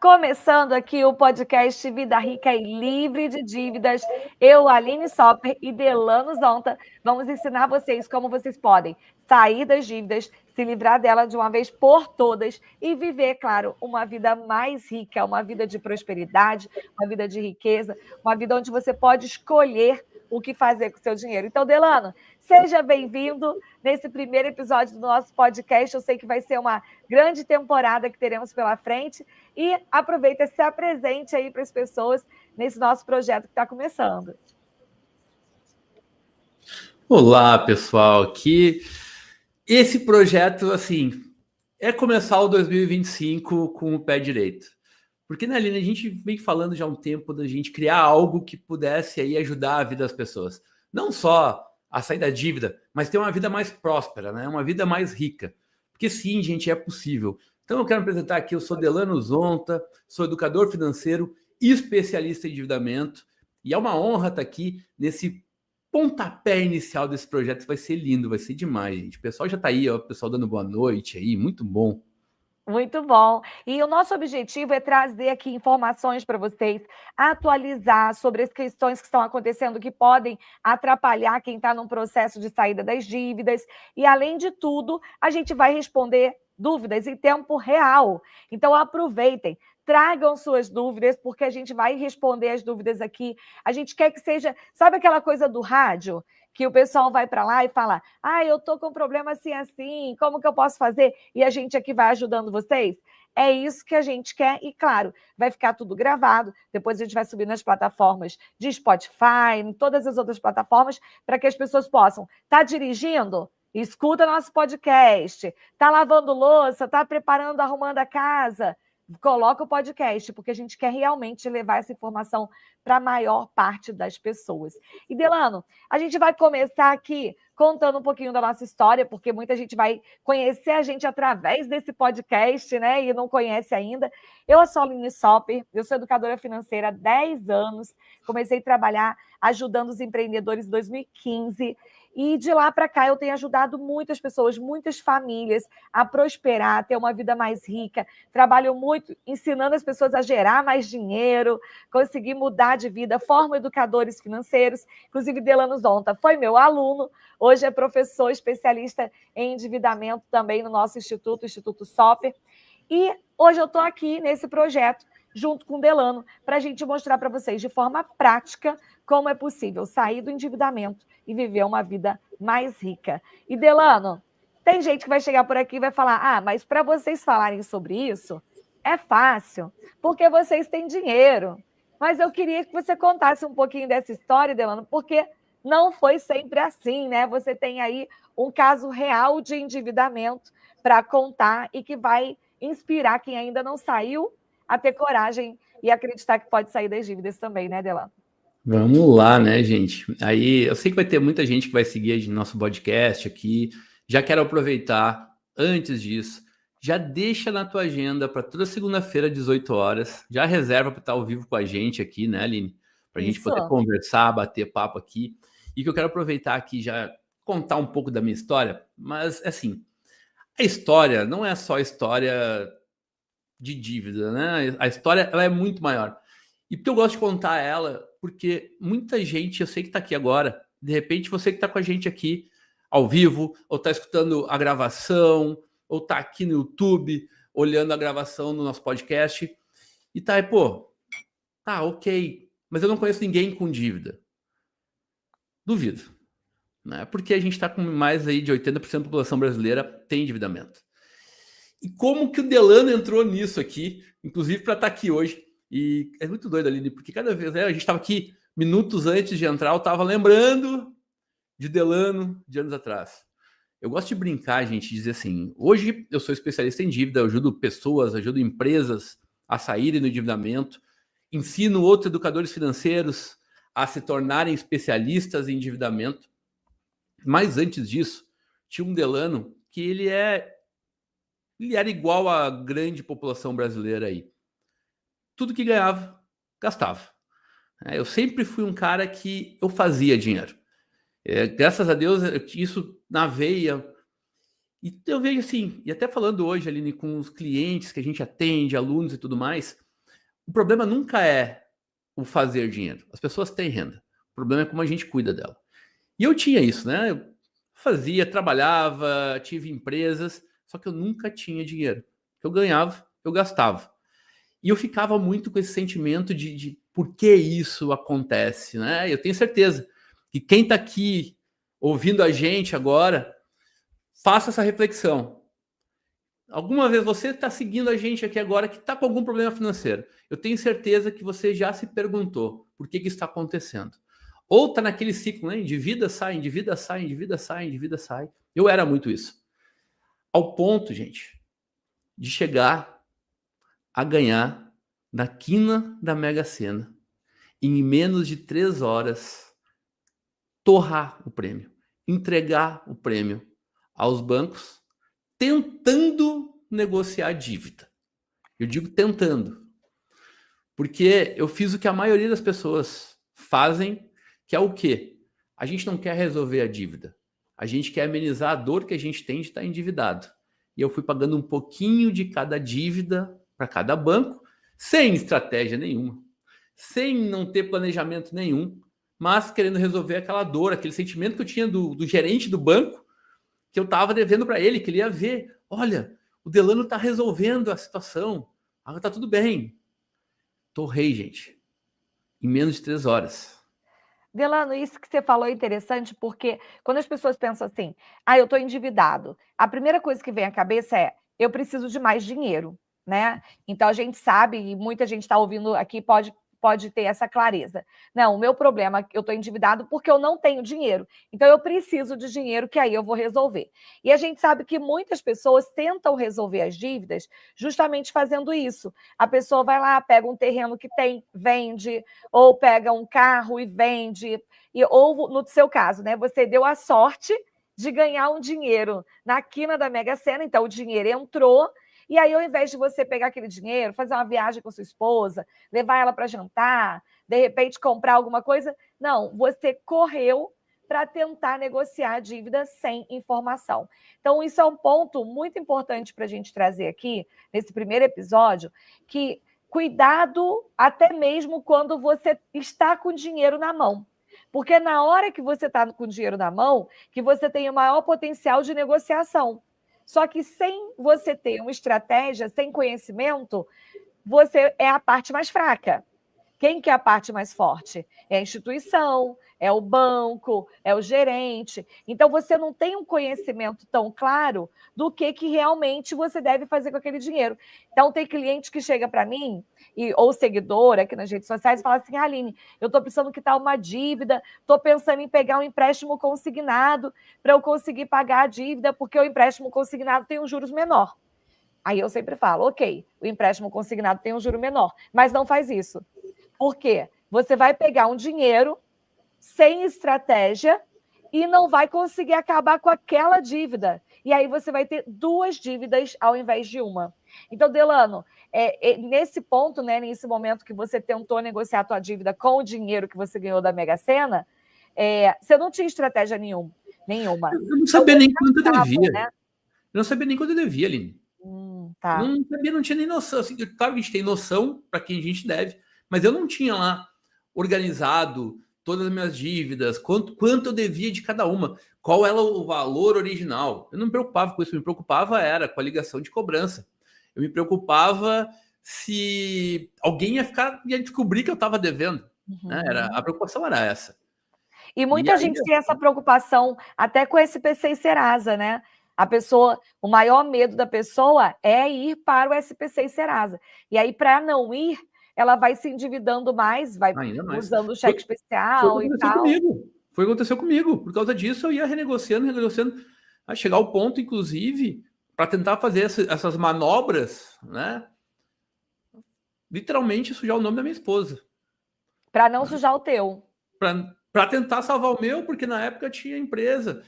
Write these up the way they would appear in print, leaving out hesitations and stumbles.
Começando aqui o podcast Vida Rica e Livre de Dívidas, eu, Aline Sopper e Delano Zonta, vamos ensinar vocês como vocês podem sair das dívidas, se livrar dela de uma vez por todas e viver, claro, uma vida mais rica, uma vida de prosperidade, uma vida de riqueza, uma vida onde você pode escolher o que fazer com o seu dinheiro. Então, Delano, seja bem-vindo nesse primeiro episódio do nosso podcast. Eu sei que vai ser uma grande temporada que teremos pela frente. E aproveita, se apresente aí para as pessoas nesse nosso projeto que está começando. Olá, pessoal. Esse projeto, assim, é começar o 2025 com o pé direito. Porque, né, Aline, a gente vem falando já há um tempo da gente criar algo que pudesse aí ajudar a vida das pessoas. Não só a sair da dívida, mas ter uma vida mais próspera, né? Uma vida mais rica. Porque sim, gente, é possível. Então eu quero apresentar aqui, eu sou Delano Zonta, sou educador financeiro e especialista em endividamento. E é uma honra estar aqui nesse pontapé inicial desse projeto. Vai ser lindo, vai ser demais, gente. O pessoal já está aí, ó, o pessoal dando boa noite aí, muito bom. Muito bom. E o nosso objetivo é trazer aqui informações para vocês, atualizar sobre as questões que estão acontecendo que podem atrapalhar quem está num processo de saída das dívidas. E, além de tudo, a gente vai responder dúvidas em tempo real. Então, aproveitem. Tragam suas dúvidas, porque a gente vai responder as dúvidas aqui. A gente quer que seja... Sabe aquela coisa do rádio? Que o pessoal vai para lá e fala, eu estou com um problema assim, como que eu posso fazer? E a gente aqui vai ajudando vocês. É isso que a gente quer e, claro, vai ficar tudo gravado. Depois a gente vai subir nas plataformas de Spotify, em todas as outras plataformas, para que as pessoas possam estar dirigindo, escuta nosso podcast, está lavando louça, está preparando, arrumando a casa, coloca o podcast, porque a gente quer realmente levar essa informação para a maior parte das pessoas. E, Delano, a gente vai começar aqui contando um pouquinho da nossa história, porque muita gente vai conhecer a gente através desse podcast, né? E não conhece ainda. Eu sou a Aline Sopper, eu sou educadora financeira há 10 anos, comecei a trabalhar ajudando os empreendedores em 2015, e de lá para cá eu tenho ajudado muitas pessoas, muitas famílias a prosperar, a ter uma vida mais rica. Trabalho muito ensinando as pessoas a gerar mais dinheiro, conseguir mudar de vida, formo educadores financeiros. Inclusive, Delano Zonta foi meu aluno, hoje é professor especialista em endividamento também no nosso instituto, o Instituto Sopper. E hoje eu estou aqui nesse projeto, junto com o Delano, para a gente mostrar para vocês de forma prática como é possível sair do endividamento e viver uma vida mais rica. E, Delano, tem gente que vai chegar por aqui e vai falar, mas para vocês falarem sobre isso, é fácil, porque vocês têm dinheiro. Mas eu queria que você contasse um pouquinho dessa história, Delano, porque não foi sempre assim, né? Você tem aí um caso real de endividamento para contar e que vai inspirar quem ainda não saiu a ter coragem e acreditar que pode sair das dívidas também, né, Delano? Vamos lá, né, gente? Aí eu sei que vai ter muita gente que vai seguir nosso podcast aqui. Já quero aproveitar, antes disso, já deixa na tua agenda para toda segunda-feira, 18 horas. Já reserva para estar ao vivo com a gente aqui, né, Aline? Para a gente poder conversar, bater papo aqui. E que eu quero aproveitar aqui já contar um pouco da minha história. Mas, assim, a história não é só história de dívida, né? A história ela é muito maior. E porque eu gosto de contar ela, porque muita gente, eu sei que está aqui agora, de repente você que está com a gente aqui ao vivo, ou está escutando a gravação, ou está aqui no YouTube, olhando a gravação no nosso podcast, e tá aí, tá, ok, mas eu não conheço ninguém com dívida. Duvido, né? Porque a gente está com mais aí de 80% da população brasileira tem endividamento. E como que o Delano entrou nisso aqui, inclusive para estar aqui hoje. E é muito doido, Aline, porque cada vez, a gente estava aqui minutos antes de entrar, eu estava lembrando de Delano de anos atrás. Eu gosto de brincar, gente, de dizer assim, hoje eu sou especialista em dívida, eu ajudo pessoas, ajudo empresas a saírem do endividamento, ensino outros educadores financeiros a se tornarem especialistas em endividamento. Mas antes disso, tinha um Delano que ele era igual à grande população brasileira aí. Tudo que ganhava, gastava. Eu sempre fui um cara que eu fazia dinheiro. Graças a Deus, eu tinha isso na veia. E eu vejo assim, e até falando hoje, Aline, com os clientes que a gente atende, alunos e tudo mais, o problema nunca é o fazer dinheiro. As pessoas têm renda. O problema é como a gente cuida dela. E eu tinha isso, né? Eu fazia, trabalhava, tive empresas, só que eu nunca tinha dinheiro. Eu ganhava, eu gastava. E eu ficava muito com esse sentimento de por que isso acontece, né? Eu tenho certeza que quem está aqui ouvindo a gente agora, faça essa reflexão. Alguma vez você está seguindo a gente aqui agora que está com algum problema financeiro. Eu tenho certeza que você já se perguntou por que está acontecendo. Ou está naquele ciclo, né? Endivida, sai, endivida, sai, endivida, sai, endivida, sai. Eu era muito isso. Ao ponto, gente, de chegar a ganhar na quina da Mega Sena, em menos de 3 horas, torrar o prêmio, entregar o prêmio aos bancos, tentando negociar a dívida. Eu digo tentando, porque eu fiz o que a maioria das pessoas fazem, que é o quê? A gente não quer resolver a dívida. A gente quer amenizar a dor que a gente tem de estar endividado. E eu fui pagando um pouquinho de cada dívida para cada banco, sem estratégia nenhuma, sem não ter planejamento nenhum, mas querendo resolver aquela dor, aquele sentimento que eu tinha do gerente do banco, que eu estava devendo para ele, que ele ia ver. Olha, o Delano está resolvendo a situação. Está tudo bem. Torrei, gente. Em menos de 3 horas. Delano, isso que você falou é interessante, porque quando as pessoas pensam assim, eu estou endividado, a primeira coisa que vem à cabeça é, eu preciso de mais dinheiro, né? Então a gente sabe, e muita gente está ouvindo aqui, pode ter essa clareza. Não, o meu problema, eu estou endividado porque eu não tenho dinheiro. Então eu preciso de dinheiro que aí eu vou resolver. E a gente sabe que muitas pessoas tentam resolver as dívidas justamente fazendo isso. A pessoa vai lá, pega um terreno que tem, vende, ou pega um carro e vende. Ou no seu caso, né? Você deu a sorte de ganhar um dinheiro na quina da Mega Sena, então o dinheiro entrou. E aí, ao invés de você pegar aquele dinheiro, fazer uma viagem com sua esposa, levar ela para jantar, de repente comprar alguma coisa, não, você correu para tentar negociar a dívida sem informação. Então, isso é um ponto muito importante para a gente trazer aqui, nesse primeiro episódio, que cuidado até mesmo quando você está com dinheiro na mão. Porque na hora que você está com dinheiro na mão, que você tem o maior potencial de negociação. Só que sem você ter uma estratégia, sem conhecimento, você é a parte mais fraca. Quem que é a parte mais forte? É a instituição, é o banco, é o gerente. Então, você não tem um conhecimento tão claro do que realmente você deve fazer com aquele dinheiro. Então, tem cliente que chega para mim, ou seguidor aqui nas redes sociais, e fala assim, Aline, eu estou precisando quitar uma dívida, estou pensando em pegar um empréstimo consignado para eu conseguir pagar a dívida, porque o empréstimo consignado tem um juros menor. Aí eu sempre falo, ok, o empréstimo consignado tem um juro menor, mas não faz isso. Por quê? Você vai pegar um dinheiro sem estratégia e não vai conseguir acabar com aquela dívida. E aí você vai ter 2 dívidas ao invés de uma. Então, Delano, nesse ponto, né, nesse momento que você tentou negociar a tua dívida com o dinheiro que você ganhou da Mega Sena, você não tinha estratégia nenhuma. Eu não sabia nem quanto eu devia. Né? Eu não sabia nem quanto eu devia, Aline. Tá. Não sabia, não tinha nem noção. Assim, claro que a gente tem noção para quem a gente deve, mas eu não tinha lá organizado todas as minhas dívidas, quanto eu devia de cada uma, qual era o valor original. Eu não me preocupava com isso, me preocupava era com a ligação de cobrança. Eu me preocupava se alguém ia descobrir que eu estava devendo. Né? A preocupação era essa. E muita gente tem essa preocupação até com SPC e Serasa, né? O maior medo da pessoa é ir para o SPC e Serasa. E aí, para não ir, ela vai se endividando mais, vai usando o cheque especial e tal. Foi o que aconteceu comigo. Por causa disso, eu ia renegociando, a chegar ao ponto, inclusive, para tentar fazer essas manobras, né? Literalmente sujar o nome da minha esposa. Para não sujar o teu. Para tentar salvar o meu, porque na época tinha empresa.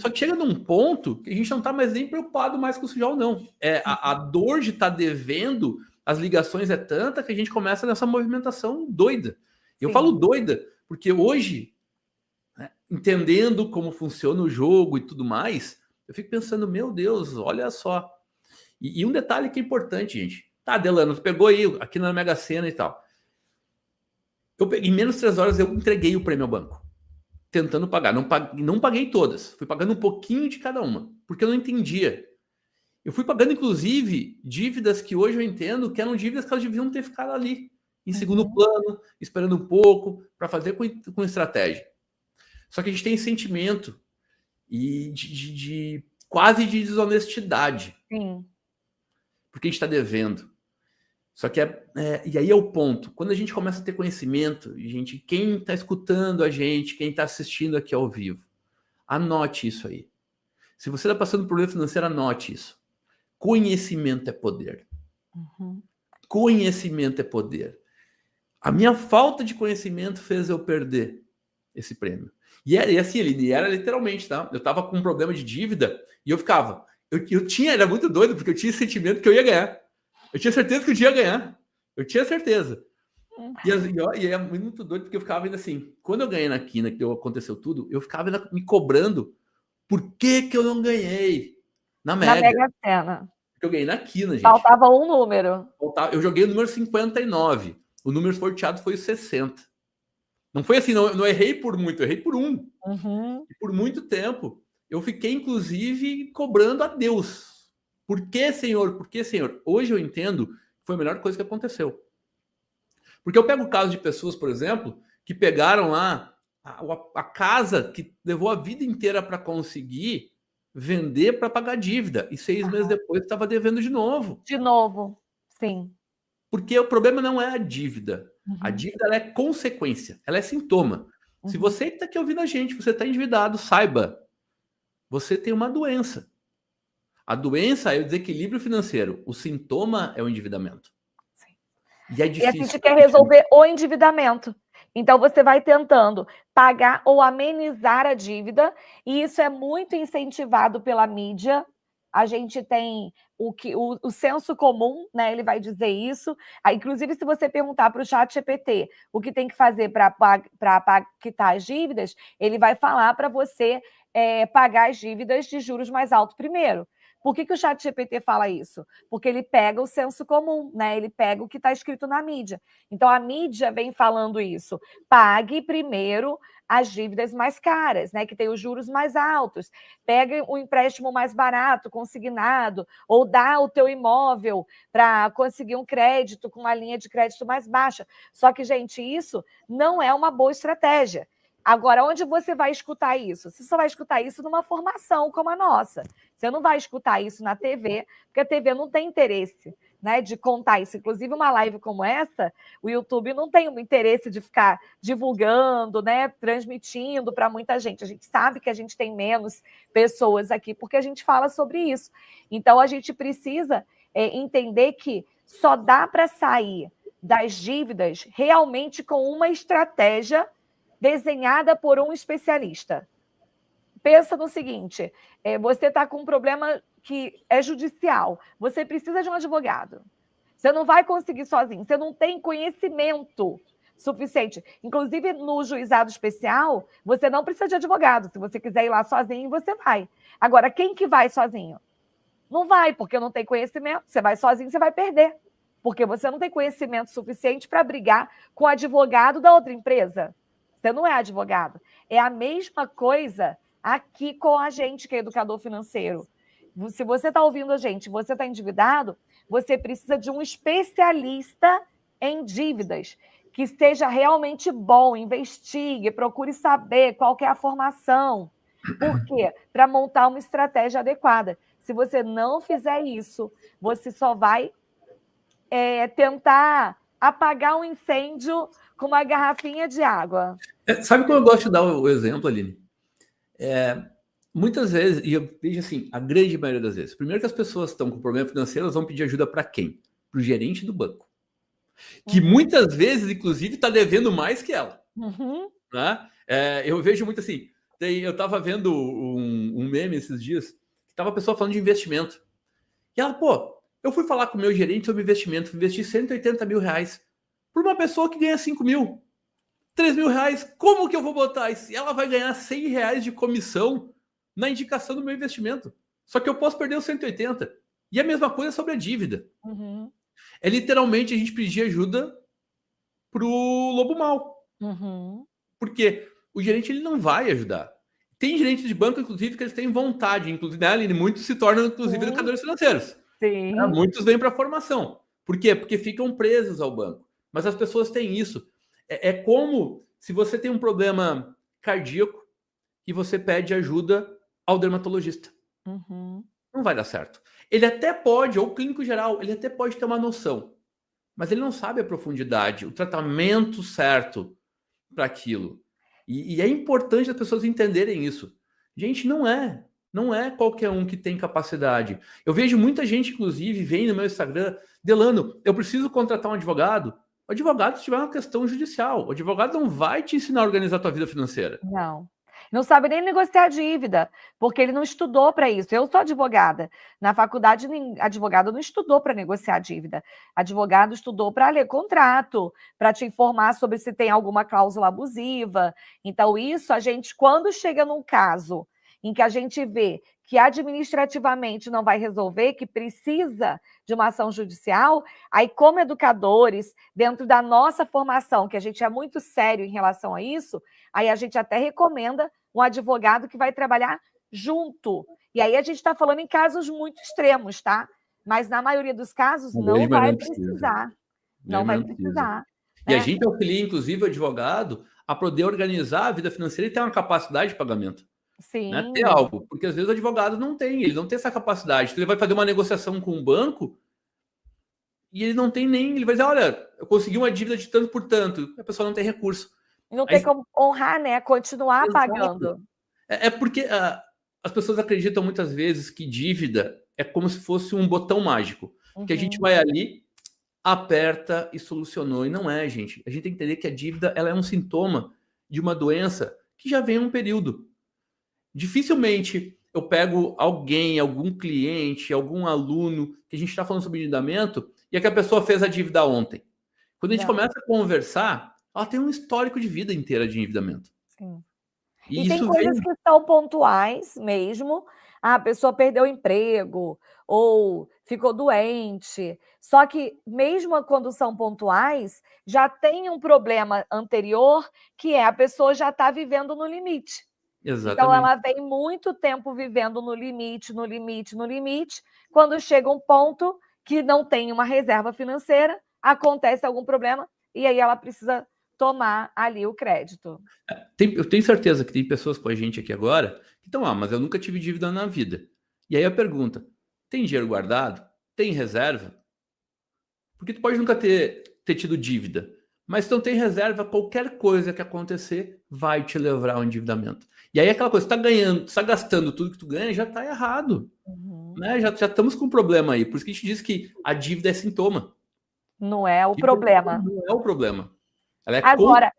Só que chega num ponto que a gente não está mais nem preocupado mais com sujar ou não. A dor de estar devendo, as ligações é tanta que a gente começa nessa movimentação doida. Eu falo doida, porque hoje, né, entendendo como funciona o jogo e tudo mais, eu fico pensando, meu Deus, olha só. E um detalhe que é importante, gente. Tá, Delano, tu pegou aí aqui na Mega Sena e tal. Em menos de 3 horas eu entreguei o prêmio ao banco, tentando pagar. Não paguei todas, fui pagando um pouquinho de cada uma, porque eu não entendia. Eu fui pagando, inclusive, dívidas que hoje eu entendo que eram dívidas que elas deviam ter ficado ali, em segundo plano, esperando um pouco, para fazer com estratégia. Só que a gente tem sentimento e quase de desonestidade. Sim. Porque a gente está devendo. Só que e aí é o ponto. Quando a gente começa a ter conhecimento, gente, quem está escutando a gente, quem está assistindo aqui ao vivo, anote isso aí. Se você está passando por problema financeiro, anote isso. Conhecimento é poder. Conhecimento é poder. A minha falta de conhecimento fez eu perder esse prêmio. E assim, ele era literalmente, tá? Eu tava com um problema de dívida e eu ficava. Era muito doido, porque eu tinha esse sentimento que eu ia ganhar. Eu tinha certeza que eu ia ganhar. Eu tinha certeza. E é muito doido, porque eu ficava ainda assim. Quando eu ganhei na quina, que aconteceu tudo, eu ficava ainda me cobrando por que eu não ganhei na Mega. Na Mega Sena. Porque eu ganhei na quina, gente. Faltava um número. Eu joguei o número 59. O número sorteado foi o 60. Não foi assim, não errei por muito, eu errei por um. E por muito tempo, eu fiquei, inclusive, cobrando a Deus. Por que, Senhor? Por que, Senhor? Hoje eu entendo que foi a melhor coisa que aconteceu. Porque eu pego o caso de pessoas, por exemplo, que pegaram lá a casa que levou a vida inteira para conseguir vender para pagar dívida. E 6 meses depois estava devendo de novo. De novo, sim. Porque o problema não é a dívida. A dívida ela é consequência, ela é sintoma. Se você que está aqui ouvindo a gente, você está endividado, saiba, você tem uma doença. A doença é o desequilíbrio financeiro. O sintoma é o endividamento. Sim. E é difícil. E a gente quer resolver o endividamento. Então, você vai tentando pagar ou amenizar a dívida, e isso é muito incentivado pela mídia. A gente tem o senso comum, né? Ele vai dizer isso. Inclusive, se você perguntar para o ChatGPT o que tem que fazer para quitar as dívidas, ele vai falar para você pagar as dívidas de juros mais altos primeiro. Por que o ChatGPT fala isso? Porque ele pega o senso comum, né? Ele pega o que está escrito na mídia. Então, a mídia vem falando isso. Pague primeiro as dívidas mais caras, né? Que tem os juros mais altos. Pega o empréstimo mais barato, consignado, ou dá o teu imóvel para conseguir um crédito com uma linha de crédito mais baixa. Só que, gente, isso não é uma boa estratégia. Agora, onde você vai escutar isso? Você só vai escutar isso numa formação como a nossa. Você não vai escutar isso na TV, porque a TV não tem interesse, né, de contar isso. Inclusive, uma live como essa, o YouTube não tem o interesse de ficar divulgando, né, transmitindo para muita gente. A gente sabe que a gente tem menos pessoas aqui, porque a gente fala sobre isso. Então, a gente precisa entender que só dá para sair das dívidas realmente com uma estratégia desenhada por um especialista. Pensa no seguinte, você está com um problema que é judicial, você precisa de um advogado. Você não vai conseguir sozinho, você não tem conhecimento suficiente. Inclusive, no juizado especial, você não precisa de advogado. Se você quiser ir lá sozinho, você vai. Agora, quem que vai sozinho? Não vai, porque não tem conhecimento. Você vai sozinho, você vai perder. Porque você não tem conhecimento suficiente para brigar com o advogado da outra empresa. Você não é advogado. É a mesma coisa aqui com a gente, que é educador financeiro. Se você está ouvindo a gente, você está endividado, você precisa de um especialista em dívidas, que seja realmente bom, investigue, procure saber qual que é a formação. Por quê? Para montar uma estratégia adequada. Se você não fizer isso, você só vai tentar apagar um incêndio com uma garrafinha de água. Sabe como eu gosto de dar o exemplo, Aline? Muitas vezes, e eu vejo assim, a grande maioria das vezes, primeiro que as pessoas estão com problema financeiro, elas vão pedir ajuda para quem? Para o gerente do banco. Que muitas vezes, inclusive, está devendo mais que ela. Né? Eu vejo muito assim, eu estava vendo um meme esses dias, que estava a pessoa falando de investimento. E ela, eu fui falar com o meu gerente sobre investimento, fui investir 180 mil reais por uma pessoa que ganha 5 mil. 3 mil reais, como que eu vou botar isso? Ela vai ganhar 100 reais de comissão na indicação do meu investimento. Só que eu posso perder os 180. E a mesma coisa sobre a dívida. É literalmente a gente pedir ajuda pro lobo mau. Uhum. Porque o gerente ele não vai ajudar. Tem gerentes de banco, inclusive, que eles têm vontade, inclusive, né, Aline? Muitos se tornam, inclusive, educadores financeiros. Né? Sim. Muitos vêm para a formação. Por quê? Porque ficam presos ao banco. Mas as pessoas têm isso. É como se você tem um problema cardíaco e você pede ajuda ao dermatologista. Uhum. Não vai dar certo. Ele até pode, ou clínico geral, ele até pode ter uma noção, mas ele não sabe a profundidade, o tratamento certo para aquilo. E é importante as pessoas entenderem isso. Gente, não é qualquer um que tem capacidade. Eu vejo muita gente, inclusive, vem no meu Instagram, Delano, eu preciso contratar um advogado. O advogado, se tiver uma questão judicial, o advogado não vai te ensinar a organizar a tua vida financeira. Não. Não sabe nem negociar dívida, porque ele não estudou para isso. Eu sou advogada. Na faculdade, advogado não estudou para negociar dívida. Advogado estudou para ler contrato, para te informar sobre se tem alguma cláusula abusiva. Então, isso a gente, quando chega num caso em que a gente vê que administrativamente não vai resolver, que precisa de uma ação judicial, aí, como educadores, dentro da nossa formação, que a gente é muito sério em relação a isso, aí a gente até recomenda um advogado que vai trabalhar junto. E aí a gente está falando em casos muito extremos, tá? Mas na maioria dos casos não vai precisar. Não vai precisar. E a gente auxilia, inclusive, o advogado a poder organizar a vida financeira e ter uma capacidade de pagamento. Sim. Né? Ter algo. Porque às vezes o advogado não tem, ele não tem essa capacidade. Então, ele vai fazer uma negociação com o banco e ele não tem nem. Ele vai dizer: olha, eu consegui uma dívida de tanto por tanto. A pessoa não tem recurso. Não tem como honrar, né? Continuar pagando. É porque as pessoas acreditam muitas vezes que dívida é como se fosse um botão mágico. Que a gente vai ali, aperta e solucionou. E não é, gente. A gente tem que entender que a dívida ela é um sintoma de uma doença que já vem há um período. Dificilmente eu pego alguém, algum cliente, algum aluno, que a gente está falando sobre endividamento, e é que a pessoa fez a dívida ontem. Quando a gente começa a conversar, ela tem um histórico de vida inteira de endividamento. Sim. E tem coisas que são pontuais mesmo. A pessoa perdeu o emprego ou ficou doente. Só que, mesmo quando são pontuais, já tem um problema anterior, que é a pessoa já está vivendo no limite. Exatamente. Então, ela vem muito tempo vivendo no limite, no limite, no limite. Quando chega um ponto que não tem uma reserva financeira, acontece algum problema e aí ela precisa tomar ali o crédito. Eu tenho certeza que tem pessoas com a gente aqui agora que estão mas eu nunca tive dívida na vida. E aí a pergunta, tem dinheiro guardado? Tem reserva? Porque tu pode nunca ter tido dívida, mas se não tem reserva, qualquer coisa que acontecer vai te levar ao endividamento. E aí aquela coisa, tu tá ganhando, tu tá gastando tudo que tu ganha, já tá errado. Né? Já estamos com um problema aí. Por isso que a gente diz que a dívida é sintoma. Não é o problema. Não é o problema. Ela é agora,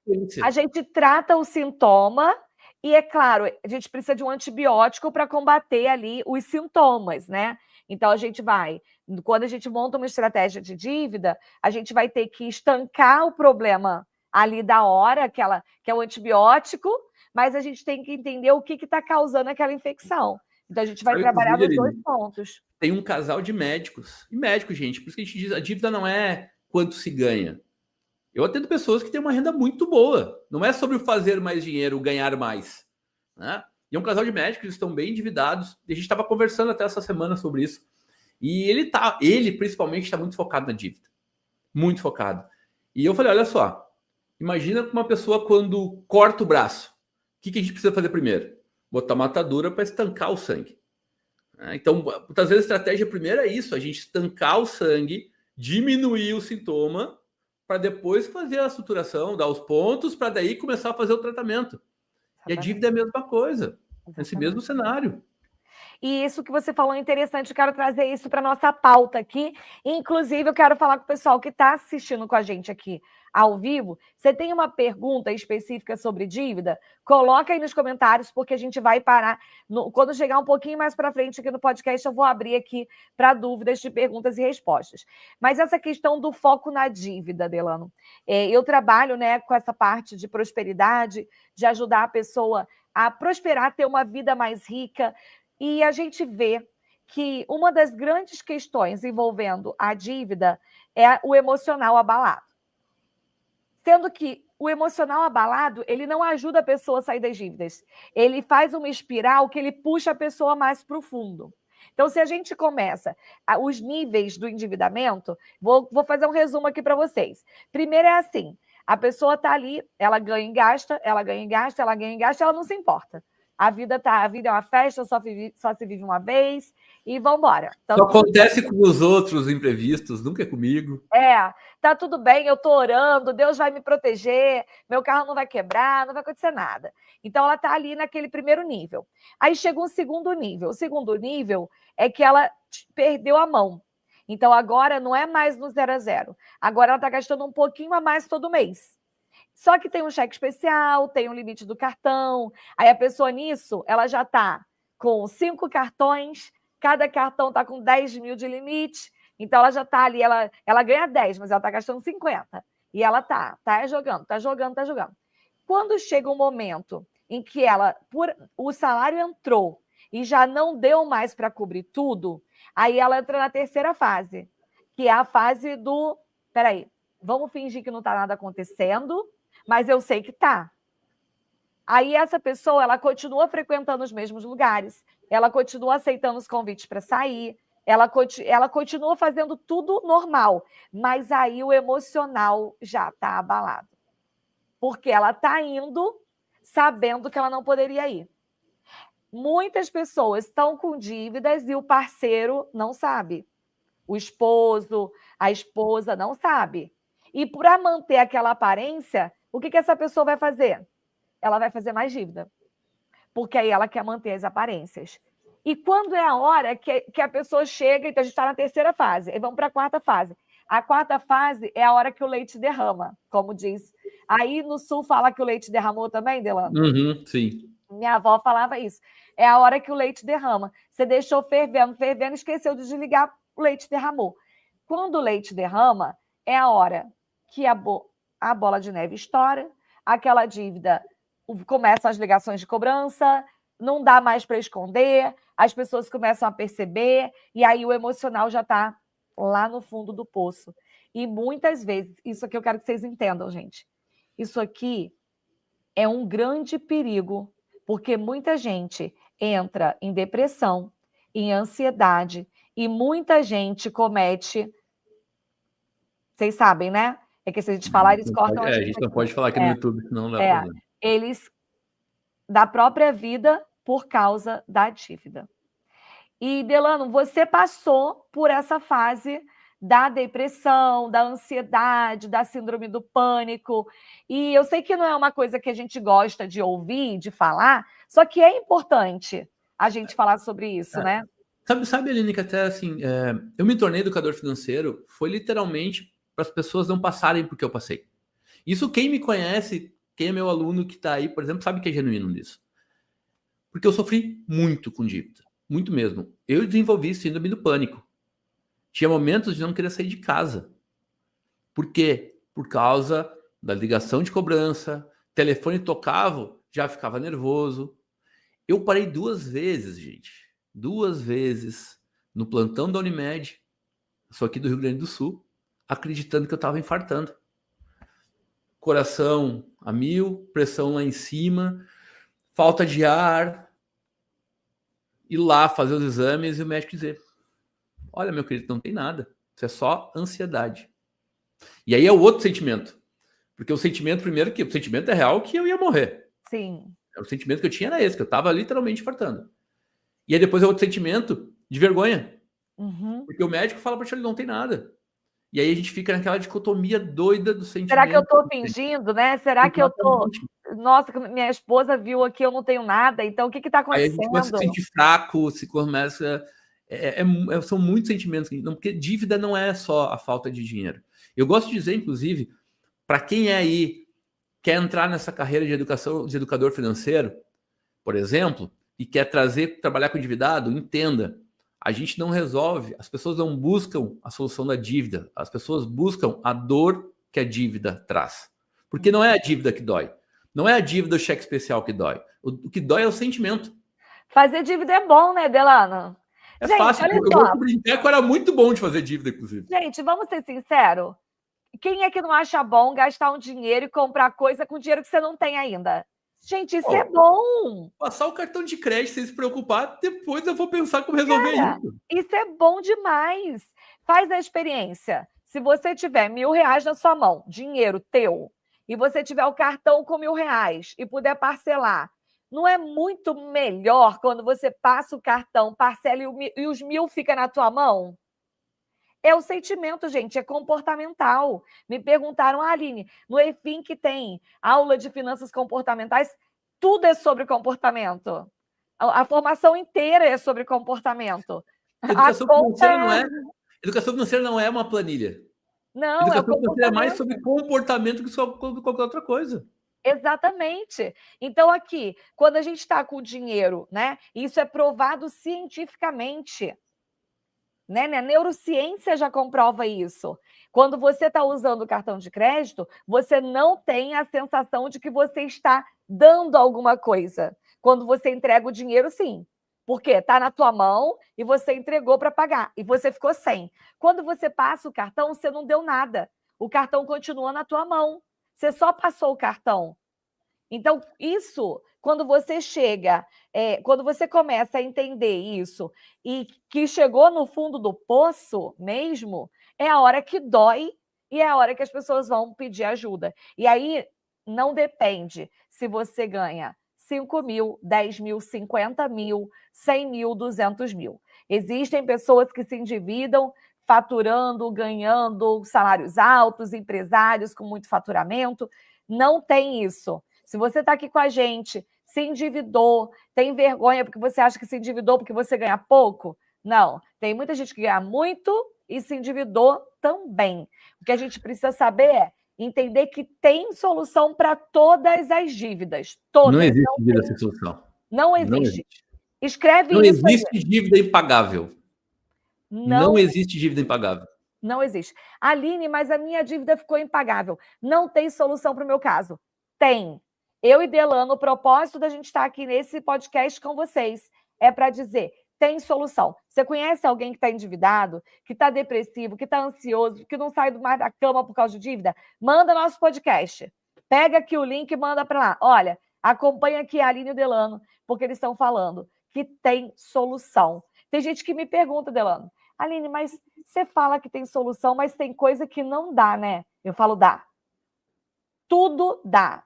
a gente trata o sintoma e, é claro, a gente precisa de um antibiótico para combater ali os sintomas, né? Então, a gente vai, quando a gente monta uma estratégia de dívida, a gente vai ter que estancar o problema ali da hora, que é o antibiótico, mas a gente tem que entender o que está causando aquela infecção. Então, a gente vai trabalhar nos dois pontos. Tem um casal de médicos. E médicos, gente, por isso que a gente diz, a dívida não é quanto se ganha. Eu atendo pessoas que têm uma renda muito boa. Não é sobre fazer mais dinheiro, ganhar mais. Né? E é um casal de médicos, eles estão bem endividados. E a gente estava conversando até essa semana sobre isso. E ele principalmente está muito focado na dívida. Muito focado. E eu falei, olha só, imagina uma pessoa quando corta o braço. O que a gente precisa fazer primeiro? Botar matadura para estancar o sangue. Então, muitas vezes a estratégia primeira é isso, a gente estancar o sangue, diminuir o sintoma, para depois fazer a suturação, dar os pontos, para daí começar a fazer o tratamento. Exatamente. E a dívida é a mesma coisa, nesse mesmo cenário. E isso que você falou é interessante, eu quero trazer isso para a nossa pauta aqui. Inclusive, eu quero falar com o pessoal que está assistindo com a gente aqui ao vivo. Você tem uma pergunta específica sobre dívida? Coloca aí nos comentários, porque a gente vai parar. Quando chegar um pouquinho mais para frente aqui no podcast, eu vou abrir aqui para dúvidas de perguntas e respostas. Mas essa questão do foco na dívida, Delano, eu trabalho, né, com essa parte de prosperidade, de ajudar a pessoa a prosperar, ter uma vida mais rica. E a gente vê que uma das grandes questões envolvendo a dívida é o emocional abalado. Sendo que o emocional abalado, ele não ajuda a pessoa a sair das dívidas. Ele faz uma espiral que ele puxa a pessoa mais para o fundo. Então, se a gente começa os níveis do endividamento, vou fazer um resumo aqui para vocês. Primeiro é assim, a pessoa está ali, ela ganha e gasta, ela ganha e gasta, ela ganha e gasta, ela não se importa. A vida é uma festa, só se vive uma vez e vamos embora. Então, só acontece com os outros imprevistos, nunca é comigo. Tá tudo bem, eu tô orando, Deus vai me proteger, meu carro não vai quebrar, não vai acontecer nada. Então, ela tá ali naquele primeiro nível. Aí chega um segundo nível. O segundo nível é que ela perdeu a mão. Então, agora não é mais no 0 a 0. Agora ela tá gastando um pouquinho a mais todo mês. Só que tem um cheque especial, tem um limite do cartão. Aí a pessoa nisso, ela já está com 5 cartões, cada cartão está com 10 mil de limite. Então ela já está ali, ela ganha 10, mas ela está gastando 50. E ela tá jogando. Quando chega um momento em que o salário entrou e já não deu mais para cobrir tudo, aí ela entra na terceira fase, que é a fase do, peraí, vamos fingir que não está nada acontecendo, mas eu sei que tá. Aí essa pessoa, ela continua frequentando os mesmos lugares, ela continua aceitando os convites para sair, ela continua fazendo tudo normal, mas aí o emocional já está abalado. Porque ela está indo sabendo que ela não poderia ir. Muitas pessoas estão com dívidas e o parceiro não sabe. O esposo, a esposa não sabe. E para manter aquela aparência, o que essa pessoa vai fazer? Ela vai fazer mais dívida. Porque aí ela quer manter as aparências. E quando é a hora que a pessoa chega, então a gente está na terceira fase, e vamos para a quarta fase. A quarta fase é a hora que o leite derrama, como diz. Aí no sul fala que o leite derramou também, Delano? Sim. Minha avó falava isso. É a hora que o leite derrama. Você deixou fervendo, esqueceu de desligar, o leite derramou. Quando o leite derrama, é a hora que a bola de neve estoura, aquela dívida, começam as ligações de cobrança, não dá mais para esconder, as pessoas começam a perceber, e aí o emocional já está lá no fundo do poço. E muitas vezes, isso aqui eu quero que vocês entendam, gente, isso aqui é um grande perigo, porque muita gente entra em depressão, em ansiedade, e muita gente comete... Vocês sabem, né? É que se a gente falar, eles cortam a gente não pode falar aqui no YouTube, senão não dá problema. Eles da própria vida por causa da dívida. E, Delano, você passou por essa fase da depressão, da ansiedade, da síndrome do pânico. E eu sei que não é uma coisa que a gente gosta de ouvir, de falar, só que é importante a gente falar sobre isso, né? Sabe, Aline, que até assim, eu me tornei educador financeiro, foi literalmente para as pessoas não passarem por que eu passei. Isso quem me conhece, quem é meu aluno que está aí, por exemplo, sabe que é genuíno nisso. Porque eu sofri muito com dívida, muito mesmo. Eu desenvolvi síndrome do pânico. Tinha momentos de não querer sair de casa. Por quê? Por causa da ligação de cobrança, telefone tocava, já ficava nervoso. Eu parei 2 vezes, gente. 2 vezes no plantão da Unimed, sou aqui do Rio Grande do Sul, acreditando que eu estava infartando. Coração a 1000, pressão lá em cima, falta de ar, ir lá fazer os exames e o médico dizer: olha, meu querido, não tem nada, isso é só ansiedade. E aí é o outro sentimento, porque o sentimento, primeiro, que o sentimento é real que eu ia morrer. Sim. O sentimento que eu tinha era esse, que eu estava literalmente infartando. E aí depois é outro sentimento de vergonha, porque o médico fala para ele: não tem nada. E aí a gente fica naquela dicotomia doida do sentimento. Será que eu estou fingindo, né? Será que eu estou... Nossa, minha esposa viu aqui, eu não tenho nada, então o que está acontecendo? Aí a gente começa a se sentir fraco, se começa... são muitos sentimentos, porque dívida não é só a falta de dinheiro. Eu gosto de dizer, inclusive, para quem é aí, quer entrar nessa carreira de educação, de educador financeiro, por exemplo, e quer trabalhar com endividado, entenda, a gente não resolve, as pessoas não buscam a solução da dívida, as pessoas buscam a dor que a dívida traz. Porque não é a dívida que dói, não é a dívida do cheque especial que dói, o que dói é o sentimento. Fazer dívida é bom, né, Delano? É Gente, fácil. olha Eu só. vou brincar que eu era muito bom de fazer dívida, inclusive. Gente, vamos ser sinceros. Quem é que não acha bom gastar um dinheiro e comprar coisa com dinheiro que você não tem ainda? Gente, isso é bom. Passar o cartão de crédito sem se preocupar, depois eu vou pensar como resolver isso. Isso é bom demais. Faz a experiência. Se você tiver R$1.000 na sua mão, dinheiro teu, e você tiver o cartão com R$1.000 e puder parcelar, não é muito melhor quando você passa o cartão, parcela e os 1.000 fica na tua mão? É o sentimento, gente, é comportamental. Me perguntaram, Aline, no EFIM que tem aula de finanças comportamentais, tudo é sobre comportamento. A formação inteira é sobre comportamento. Educação financeira não é, educação financeira não é uma planilha. Não, é o Educação financeira é mais comportamento. sobre comportamento que sobre qualquer outra coisa. Exatamente. Então, aqui, quando a gente está com o dinheiro, né? Isso é provado cientificamente. Né? A neurociência já comprova isso. Quando você está usando o cartão de crédito, você não tem a sensação de que você está dando alguma coisa. Quando você entrega o dinheiro, sim. Porque está na tua mão e você entregou para pagar e você ficou sem. Quando você passa o cartão, você não deu nada. O cartão continua na tua mão. Você só passou o cartão. Então, isso, quando você chega, quando você começa a entender isso e que chegou no fundo do poço mesmo, é a hora que dói e é a hora que as pessoas vão pedir ajuda. E aí não depende se você ganha 5.000, 10.000, 50.000, 100.000, 200.000. Existem pessoas que se endividam faturando, ganhando salários altos, empresários com muito faturamento. Não tem isso. Se você está aqui com a gente, se endividou, tem vergonha porque você acha que se endividou porque você ganha pouco? Não. Tem muita gente que ganha muito e se endividou também. O que a gente precisa saber é entender que tem solução para todas as dívidas. Todas. Não existe dívida sem solução. Não existe. Escreve não isso. Não existe dívida impagável. Não existe dívida impagável. Não existe. Aline, mas a minha dívida ficou impagável. Não tem solução para o meu caso. Tem. Eu e Delano, o propósito da gente estar aqui nesse podcast com vocês é para dizer, tem solução. Você conhece alguém que está endividado, que está depressivo, que está ansioso, que não sai mais da cama por causa de dívida? Manda nosso podcast. Pega aqui o link e manda para lá. Olha, acompanha aqui a Aline e o Delano, porque eles estão falando que tem solução. Tem gente que me pergunta, Delano, Aline, mas você fala que tem solução, mas tem coisa que não dá, né? Eu falo, dá. Tudo dá.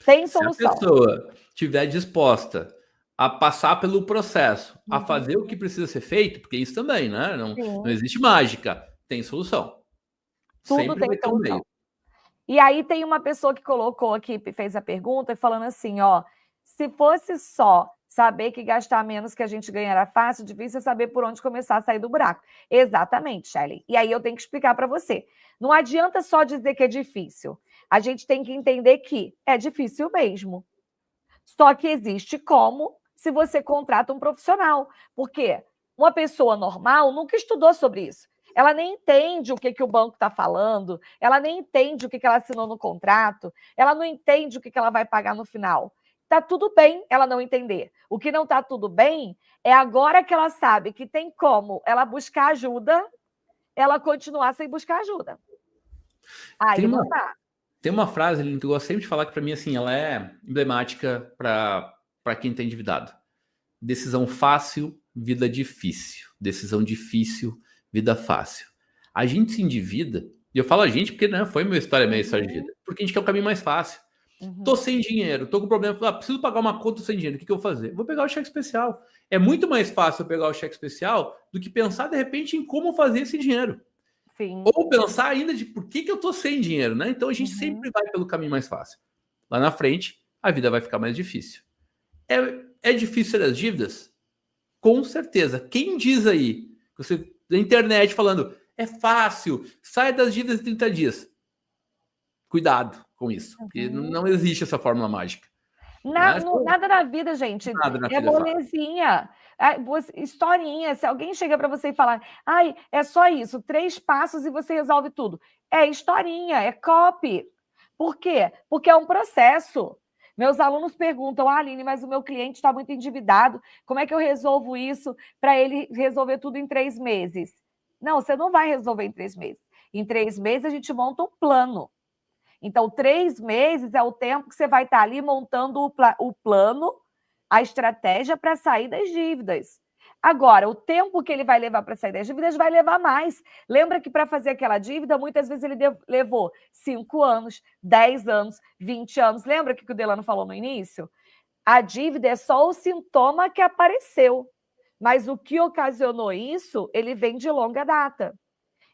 Tem solução. Se a pessoa estiver disposta a passar pelo processo, a fazer o que precisa ser feito, porque isso também, né? Não existe mágica, tem solução. Tudo sempre tem solução. E aí tem uma pessoa que colocou aqui, fez a pergunta, falando assim, ó, se fosse só saber que gastar menos que a gente ganha era fácil, difícil é saber por onde começar a sair do buraco. Exatamente, Shelley. E aí eu tenho que explicar para você. Não adianta só dizer que é difícil. A gente tem que entender que é difícil mesmo. Só que existe como se você contrata um profissional. Por quê? Uma pessoa normal nunca estudou sobre isso. Ela nem entende o que o banco está falando, ela nem entende o que ela assinou no contrato, ela não entende o que ela vai pagar no final. Está tudo bem ela não entender. O que não está tudo bem é agora que ela sabe que tem como ela buscar ajuda, ela continuar sem buscar ajuda. Aí não dá. Tem uma frase, Aline, que eu gosto sempre de falar que para mim assim, ela é emblemática para quem está endividado. Decisão fácil, vida difícil. Decisão difícil, vida fácil. A gente se endivida, e eu falo a gente porque foi minha história de vida, porque a gente quer o caminho mais fácil. Tô sem dinheiro, tô com problema, preciso pagar uma conta sem dinheiro, o que eu vou fazer? Vou pegar o cheque especial. É muito mais fácil eu pegar o cheque especial do que pensar, de repente, em como fazer esse dinheiro. Sim. Ou pensar ainda de por que eu tô sem dinheiro, né? Então a gente sempre vai pelo caminho mais fácil. Lá na frente, a vida vai ficar mais difícil. É difícil ser as dívidas? Com certeza. Quem diz aí, você na internet falando, é fácil, sai das dívidas em 30 dias. Cuidado com isso, porque não existe essa fórmula mágica. Nada na vida, gente, é molezinha. Historinha, se alguém chega para você e falar, ai, é só isso, 3 passos e você resolve tudo. É historinha, é copy. Por quê? Porque é um processo. Meus alunos perguntam, Aline, mas o meu cliente está muito endividado, como é que eu resolvo isso para ele resolver tudo em 3 meses? Não, você não vai resolver em 3 meses. Em 3 meses a gente monta um plano. Então, 3 meses é o tempo que você vai estar ali montando o plano, a estratégia para sair das dívidas. Agora, o tempo que ele vai levar para sair das dívidas vai levar mais. Lembra que para fazer aquela dívida, muitas vezes ele levou 5 anos, 10 anos, 20 anos. Lembra que o Delano falou no início? A dívida é só o sintoma que apareceu, mas o que ocasionou isso, ele vem de longa data.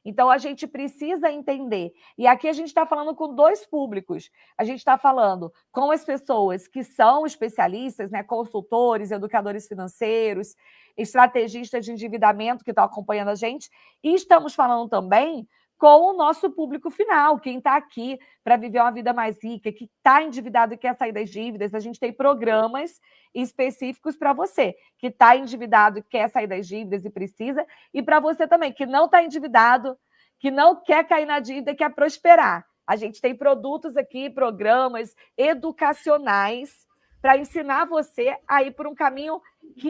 Então, a gente precisa entender. E aqui a gente está falando com 2 públicos. A gente está falando com as pessoas que são especialistas, né, consultores, educadores financeiros, estrategistas de endividamento que estão acompanhando a gente. E estamos falando também com o nosso público final, quem está aqui para viver uma vida mais rica, que está endividado e quer sair das dívidas. A gente tem programas específicos para você, que está endividado e quer sair das dívidas e precisa, e para você também, que não está endividado, que não quer cair na dívida e quer prosperar. A gente tem produtos aqui, programas educacionais para ensinar você a ir por um caminho que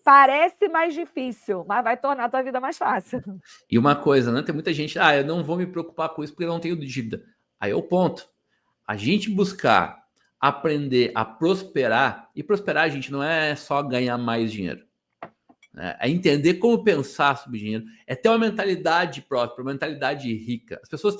parece mais difícil, mas vai tornar a tua vida mais fácil. E uma coisa, né? Tem muita gente, eu não vou me preocupar com isso porque eu não tenho dívida. Aí é o ponto. A gente buscar aprender a prosperar, e prosperar, gente, não é só ganhar mais dinheiro. Né? É entender como pensar sobre dinheiro, é ter uma mentalidade própria, uma mentalidade rica. As pessoas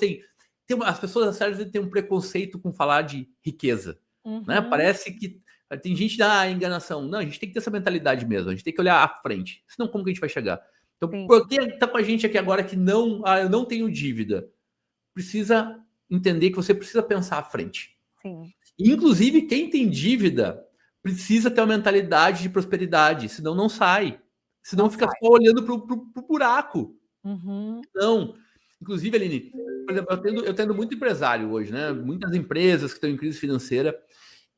as pessoas sérias têm um preconceito com falar de riqueza. Né? Parece que tem gente da enganação. Não, a gente tem que ter essa mentalidade mesmo, a gente tem que olhar à frente. Senão, como que a gente vai chegar? Então, quem está com a gente aqui agora que eu não tenho dívida, precisa entender que você precisa pensar à frente. Sim. Inclusive, quem tem dívida precisa ter uma mentalidade de prosperidade, senão não sai. Senão não fica sai. Só olhando para o buraco. Não. Inclusive, Aline, por exemplo, eu tendo muito empresário hoje, né? Muitas empresas que estão em crise financeira.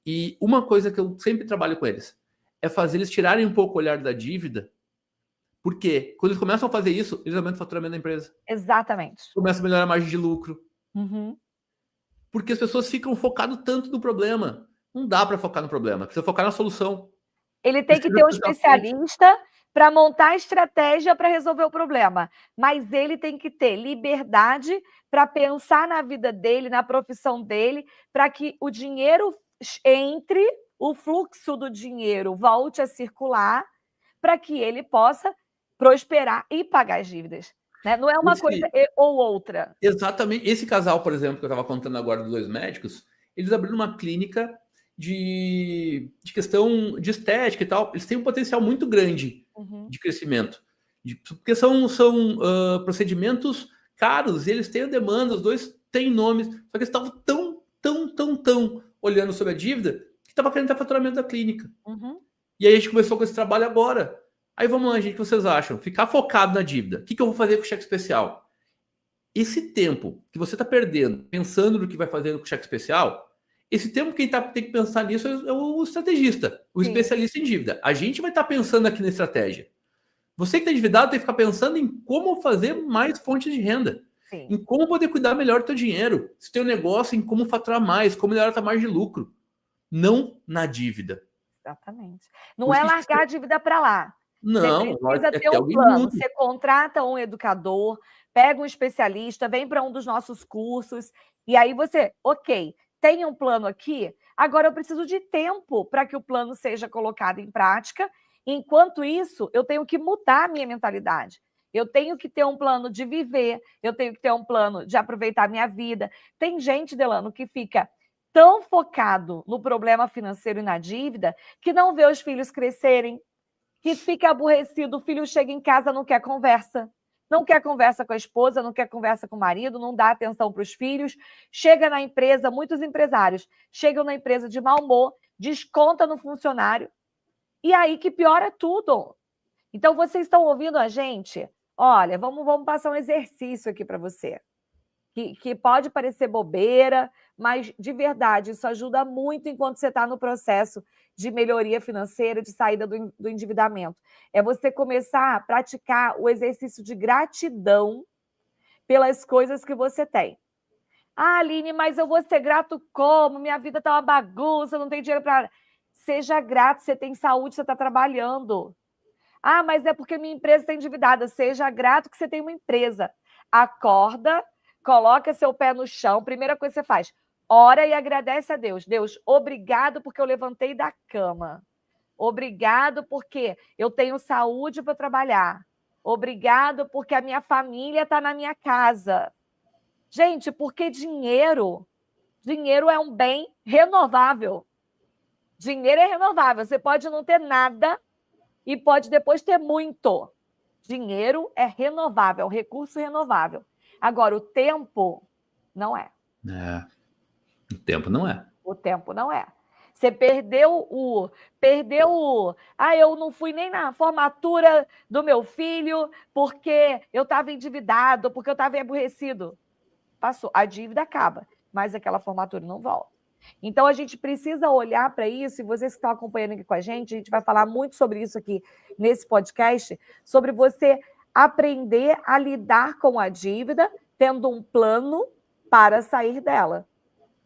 E uma coisa que eu sempre trabalho com eles é fazer eles tirarem um pouco o olhar da dívida. Por quê? Quando eles começam a fazer isso, eles aumentam o faturamento da empresa. Exatamente. Começa a melhorar a margem de lucro. Porque as pessoas ficam focadas tanto no problema. Não dá para focar no problema, precisa focar na solução. Ele tem que ter um especialista para montar a estratégia para resolver o problema. Mas ele tem que ter liberdade para pensar na vida dele, na profissão dele, para que o dinheiro entre, o fluxo do dinheiro volte a circular, para que ele possa prosperar e pagar as dívidas. Né? Não é uma coisa ou outra. Exatamente. Esse casal, por exemplo, que eu estava contando agora dos 2 médicos, eles abriram uma clínica de questão de estética e tal. Eles têm um potencial muito grande de crescimento. Porque são procedimentos caros, e eles têm a demanda, os 2 têm nomes, só que eles estavam tão olhando sobre a dívida que estava querendo ter faturamento da clínica. E aí a gente começou com esse trabalho agora. Aí vamos lá, gente, o que vocês acham? Ficar focado na dívida. O que eu vou fazer com o cheque especial? Esse tempo que você está perdendo pensando no que vai fazer com o cheque especial, esse tempo quem tem que pensar nisso é o estrategista, o especialista em dívida. A gente vai estar pensando aqui na estratégia. Você que está endividado tem que ficar pensando em como fazer mais fontes de renda. Em como poder cuidar melhor do teu dinheiro. Se tem um negócio, em como faturar mais, como melhorar a tua margem de lucro. Não na dívida. Exatamente. Não é largar a dívida para lá. Não, você precisa ter um plano. Você contrata um educador, pega um especialista, vem para um dos nossos cursos, e aí você, ok, tem um plano aqui, agora eu preciso de tempo para que o plano seja colocado em prática. Enquanto isso, eu tenho que mudar a minha mentalidade. Eu tenho que ter um plano de viver, eu tenho que ter um plano de aproveitar a minha vida. Tem gente, Delano, que fica tão focado no problema financeiro e na dívida que não vê os filhos crescerem, que fica aborrecido, o filho chega em casa, não quer conversa com a esposa, não quer conversa com o marido, não dá atenção para os filhos, chega na empresa, muitos empresários chegam na empresa de mau humor, desconta no funcionário, e aí que piora tudo. Então, vocês estão ouvindo a gente? Olha, vamos passar um exercício aqui para você, que pode parecer bobeira, mas, de verdade, isso ajuda muito enquanto você está no processo de melhoria financeira, de saída do endividamento. É você começar a praticar o exercício de gratidão pelas coisas que você tem. Ah, Aline, mas eu vou ser grato como? Minha vida tá uma bagunça, não tenho dinheiro para... Seja grato, você tem saúde, você está trabalhando. Ah, mas é porque minha empresa está endividada. Seja grato que você tem uma empresa. Acorda, coloca seu pé no chão. Primeira coisa que você faz, ora e agradece a Deus. Deus, obrigado porque eu levantei da cama. Obrigado porque eu tenho saúde para trabalhar. Obrigado porque a minha família está na minha casa. Gente, porque dinheiro é um bem renovável. Dinheiro é renovável. Você pode não ter nada e pode depois ter muito. Dinheiro é renovável, recurso renovável. Agora, o tempo não é. O tempo não é. O tempo não é. Você perdeu o... Ah, eu não fui nem na formatura do meu filho porque eu estava endividado, porque eu estava aborrecido. Passou. A dívida acaba, mas aquela formatura não volta. Então, a gente precisa olhar para isso, e vocês que estão acompanhando aqui com a gente vai falar muito sobre isso aqui nesse podcast, sobre você aprender a lidar com a dívida, tendo um plano para sair dela.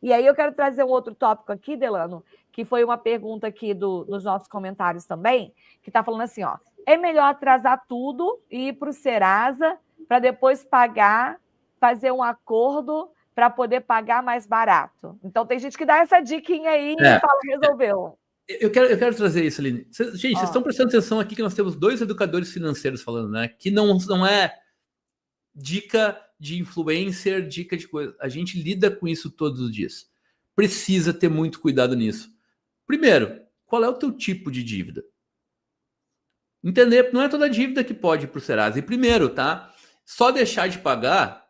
E aí eu quero trazer um outro tópico aqui, Delano, que foi uma pergunta aqui nos nossos comentários também, que está falando assim, ó, é melhor atrasar tudo e ir para o Serasa para depois pagar, fazer um acordo para poder pagar mais barato. Então, tem gente que dá essa diquinha aí e fala, resolveu. Eu quero trazer isso, Aline. Gente, vocês estão prestando atenção aqui que nós temos 2 educadores financeiros falando, né? Que não é dica de influencer, dica de coisa. A gente lida com isso todos os dias. Precisa ter muito cuidado nisso. Primeiro, qual é o teu tipo de dívida? Entender, não é toda dívida que pode ir para o Serasa. E primeiro, tá? Só deixar de pagar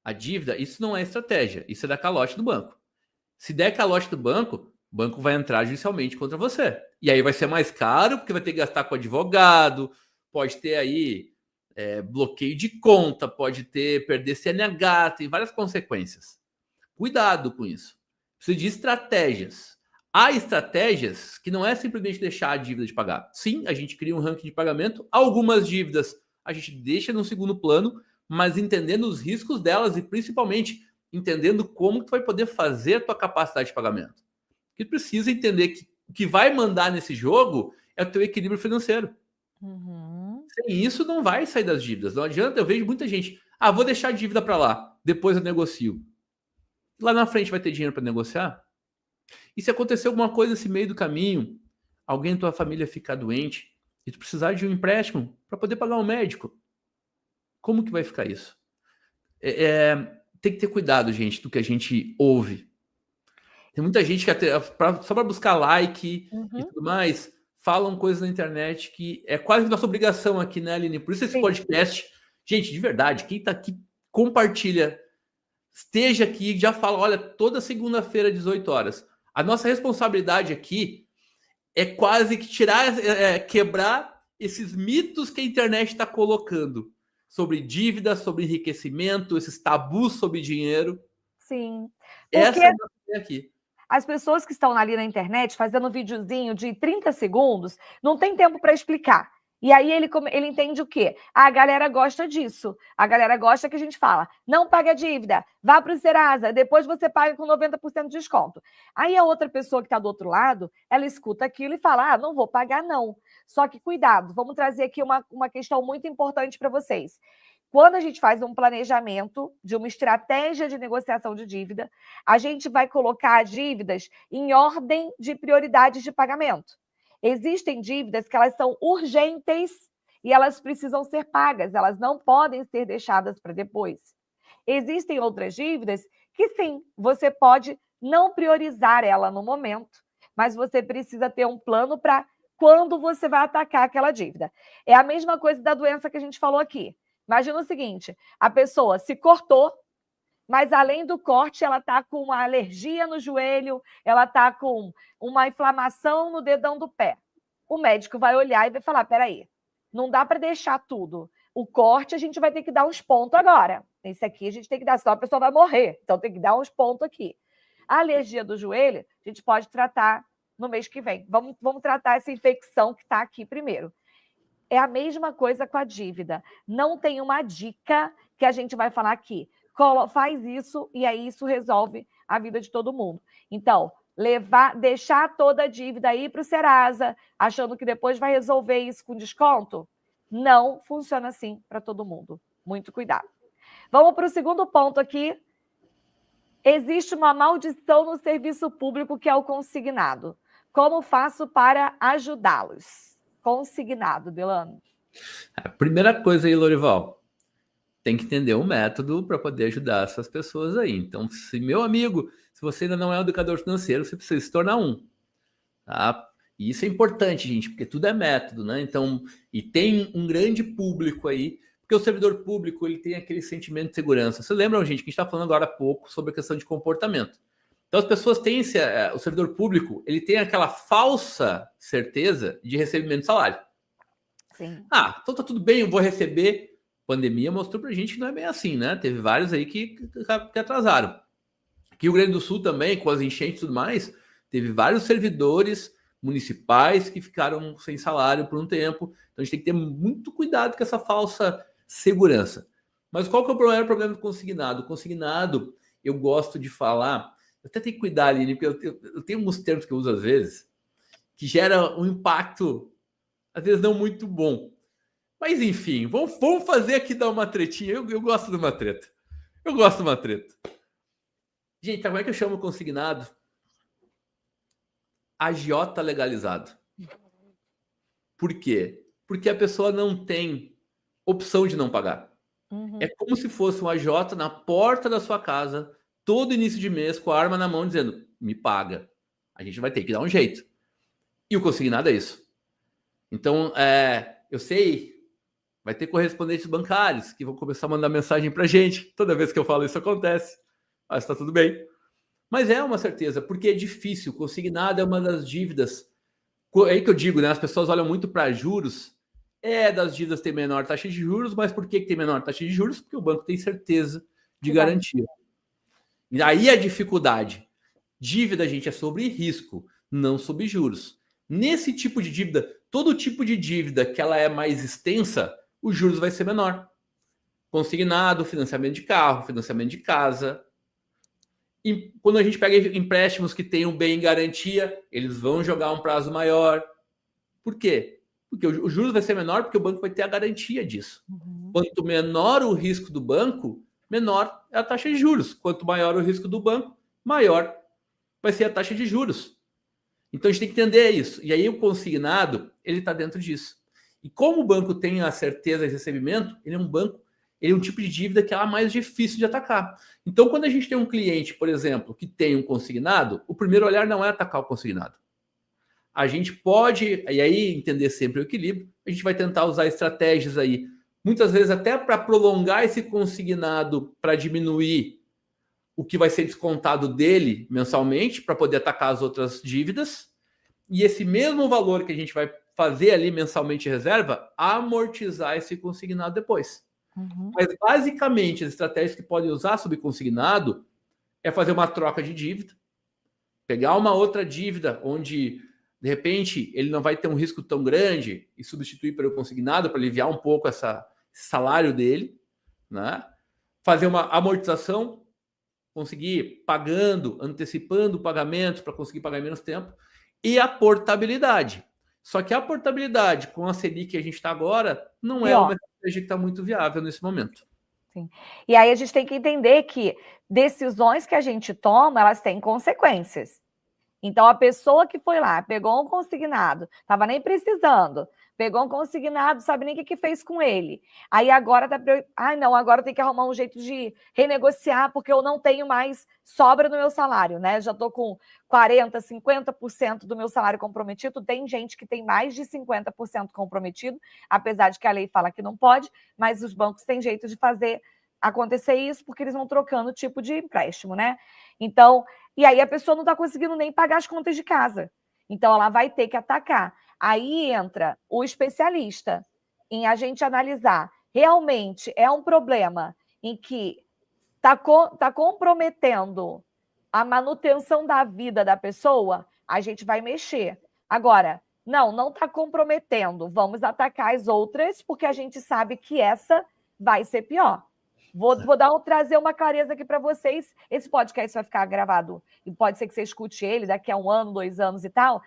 a dívida, isso não é estratégia, isso é dar calote do banco. Se der calote do banco, o banco vai entrar judicialmente contra você. E aí vai ser mais caro, porque vai ter que gastar com advogado, pode ter aí bloqueio de conta, pode perder CNH, tem várias consequências. Cuidado com isso. Precisa de estratégias. Há estratégias que não é simplesmente deixar a dívida de pagar. Sim, a gente cria um ranking de pagamento. Algumas dívidas a gente deixa no segundo plano, mas entendendo os riscos delas e principalmente entendendo como tu vai poder fazer a tua capacidade de pagamento. Porque precisa entender que o que vai mandar nesse jogo é o teu equilíbrio financeiro. Sem isso, não vai sair das dívidas. Não adianta, eu vejo muita gente, vou deixar a dívida para lá, depois eu negocio. Lá na frente vai ter dinheiro para negociar? E se acontecer alguma coisa nesse meio do caminho, alguém da tua família ficar doente e tu precisar de um empréstimo para poder pagar um médico, como que vai ficar isso? Tem que ter cuidado, gente, do que a gente ouve. Tem muita gente que só para buscar like e tudo mais, falam coisas na internet que é quase nossa obrigação aqui, né, Aline? Por isso esse podcast, gente, de verdade, quem tá aqui, compartilha, esteja aqui, já fala, olha, toda segunda-feira, 18 horas. A nossa responsabilidade aqui é quase que quebrar esses mitos que a internet está colocando sobre dívida, sobre enriquecimento, esses tabus sobre dinheiro. Sim. Essa é a nossa ideia aqui. As pessoas que estão ali na internet fazendo um videozinho de 30 segundos, não tem tempo para explicar. E aí ele entende o quê? A galera gosta disso. A galera gosta que a gente fala, não paga a dívida, vá para o Serasa, depois você paga com 90% de desconto. Aí a outra pessoa que está do outro lado, ela escuta aquilo e fala, não vou pagar não. Só que cuidado, vamos trazer aqui uma questão muito importante para vocês. Quando a gente faz um planejamento de uma estratégia de negociação de dívida, a gente vai colocar dívidas em ordem de prioridades de pagamento. Existem dívidas que elas são urgentes e elas precisam ser pagas, elas não podem ser deixadas para depois. Existem outras dívidas que, sim, você pode não priorizar ela no momento, mas você precisa ter um plano para quando você vai atacar aquela dívida. É a mesma coisa da doença que a gente falou aqui. Imagina o seguinte, a pessoa se cortou, mas além do corte, ela está com uma alergia no joelho, ela está com uma inflamação no dedão do pé. O médico vai olhar e vai falar, peraí, não dá para deixar tudo. O corte a gente vai ter que dar uns pontos agora. Esse aqui a gente tem que dar, senão a pessoa vai morrer. Então tem que dar uns pontos aqui. A alergia do joelho, a gente pode tratar no mês que vem. Vamos tratar essa infecção que está aqui primeiro. É a mesma coisa com a dívida. Não tem uma dica que a gente vai falar aqui. faz isso e aí isso resolve a vida de todo mundo. Então, deixar toda a dívida aí para o Serasa, achando que depois vai resolver isso com desconto, não funciona assim para todo mundo. Muito cuidado. Vamos para o segundo ponto aqui. Existe uma maldição no serviço público que é o consignado. Como faço para ajudá-los? Consignado, Delano. A primeira coisa aí, Lorival, tem que entender o método para poder ajudar essas pessoas aí. Então, meu amigo, se você ainda não é um educador financeiro, você precisa se tornar um. Tá? E isso é importante, gente, porque tudo é método, né? Então, e tem um grande público aí, porque o servidor público ele tem aquele sentimento de segurança. Vocês lembram, gente, que a gente está falando agora há pouco sobre a questão de comportamento. Então, as pessoas têm o servidor público, ele tem aquela falsa certeza de recebimento de salário. Sim. Então tá tudo bem, eu vou receber. A pandemia mostrou pra gente que não é bem assim, né? Teve vários aí que atrasaram. Aqui no Rio Grande do Sul também, com as enchentes e tudo mais, teve vários servidores municipais que ficaram sem salário por um tempo. Então a gente tem que ter muito cuidado com essa falsa segurança. Mas qual que é o problema do consignado? O consignado, eu gosto de falar, eu até tenho que cuidar, Aline, porque eu tenho alguns termos que eu uso às vezes, que gera um impacto, às vezes não muito bom. Mas enfim, vamos fazer aqui dar uma tretinha. Eu gosto de uma treta. Eu gosto de uma treta. Gente, como é que eu chamo o consignado? Agiota legalizado. Por quê? Porque a pessoa não tem opção de não pagar. Uhum. É como se fosse um agiota na porta da sua casa, todo início de mês, com a arma na mão, dizendo, me paga. A gente vai ter que dar um jeito. E o consignado é isso. Então, eu sei, vai ter correspondentes bancários que vão começar a mandar mensagem para a gente. Toda vez que eu falo isso acontece. Mas está tudo bem. Mas é uma certeza, porque é difícil. Consignado é uma das dívidas. É aí que eu digo, né? As pessoas olham muito para juros. Das dívidas tem menor taxa de juros, mas por que tem menor taxa de juros? Porque o banco tem certeza de garantia. E aí a dificuldade. Dívida, gente, é sobre risco, não sobre juros. Nesse tipo de dívida, todo tipo de dívida que ela é mais extensa, os juros vai ser menor. Consignado, financiamento de carro, financiamento de casa. E quando a gente pega empréstimos que têm um bem em garantia, eles vão jogar um prazo maior. Por quê? Porque o juros vai ser menor porque o banco vai ter a garantia disso. Uhum. Quanto menor o risco do banco, menor é a taxa de juros. Quanto maior o risco do banco, maior vai ser a taxa de juros. Então a gente tem que entender isso. E aí o consignado, ele está dentro disso. E como o banco tem a certeza de recebimento, ele é um tipo de dívida que é a mais difícil de atacar. Então, quando a gente tem um cliente, por exemplo, que tem um consignado, o primeiro olhar não é atacar o consignado. A gente pode, e aí entender sempre o equilíbrio, a gente vai tentar usar estratégias aí, muitas vezes até para prolongar esse consignado, para diminuir o que vai ser descontado dele mensalmente, para poder atacar as outras dívidas, e esse mesmo valor que a gente vai fazer ali mensalmente em reserva, amortizar esse consignado depois. Uhum. Mas, basicamente, as estratégias que podem usar sobre consignado é fazer uma troca de dívida, pegar uma outra dívida onde, de repente, ele não vai ter um risco tão grande e substituir pelo consignado para aliviar um pouco esse salário dele, né? Fazer uma amortização, conseguir pagando, antecipando pagamentos para conseguir pagar em menos tempo, e a portabilidade. Só que a portabilidade com a Selic que a gente está agora não é uma estratégia que está muito viável nesse momento. Sim. E aí a gente tem que entender que decisões que a gente toma, elas têm consequências. Então, a pessoa que foi lá, pegou um consignado, estava nem precisando, pegou um consignado, sabe nem o que fez com ele. Aí agora tá... não, agora tem que arrumar um jeito de renegociar, porque eu não tenho mais sobra no meu salário, né? Já estou com 40%, 50% do meu salário comprometido. Tem gente que tem mais de 50% comprometido, apesar de que a lei fala que não pode, mas os bancos têm jeito de fazer acontecer isso, porque eles vão trocando o tipo de empréstimo, né? Então, e aí a pessoa não está conseguindo nem pagar as contas de casa. Então, ela vai ter que atacar. Aí entra o especialista em a gente analisar. Realmente é um problema em que está comprometendo a manutenção da vida da pessoa, a gente vai mexer. Agora, não está comprometendo. Vamos atacar as outras, porque a gente sabe que essa vai ser pior. Vou trazer uma clareza aqui para vocês. Esse podcast vai ficar gravado e pode ser que você escute ele daqui a 1 ano, 2 anos e tal.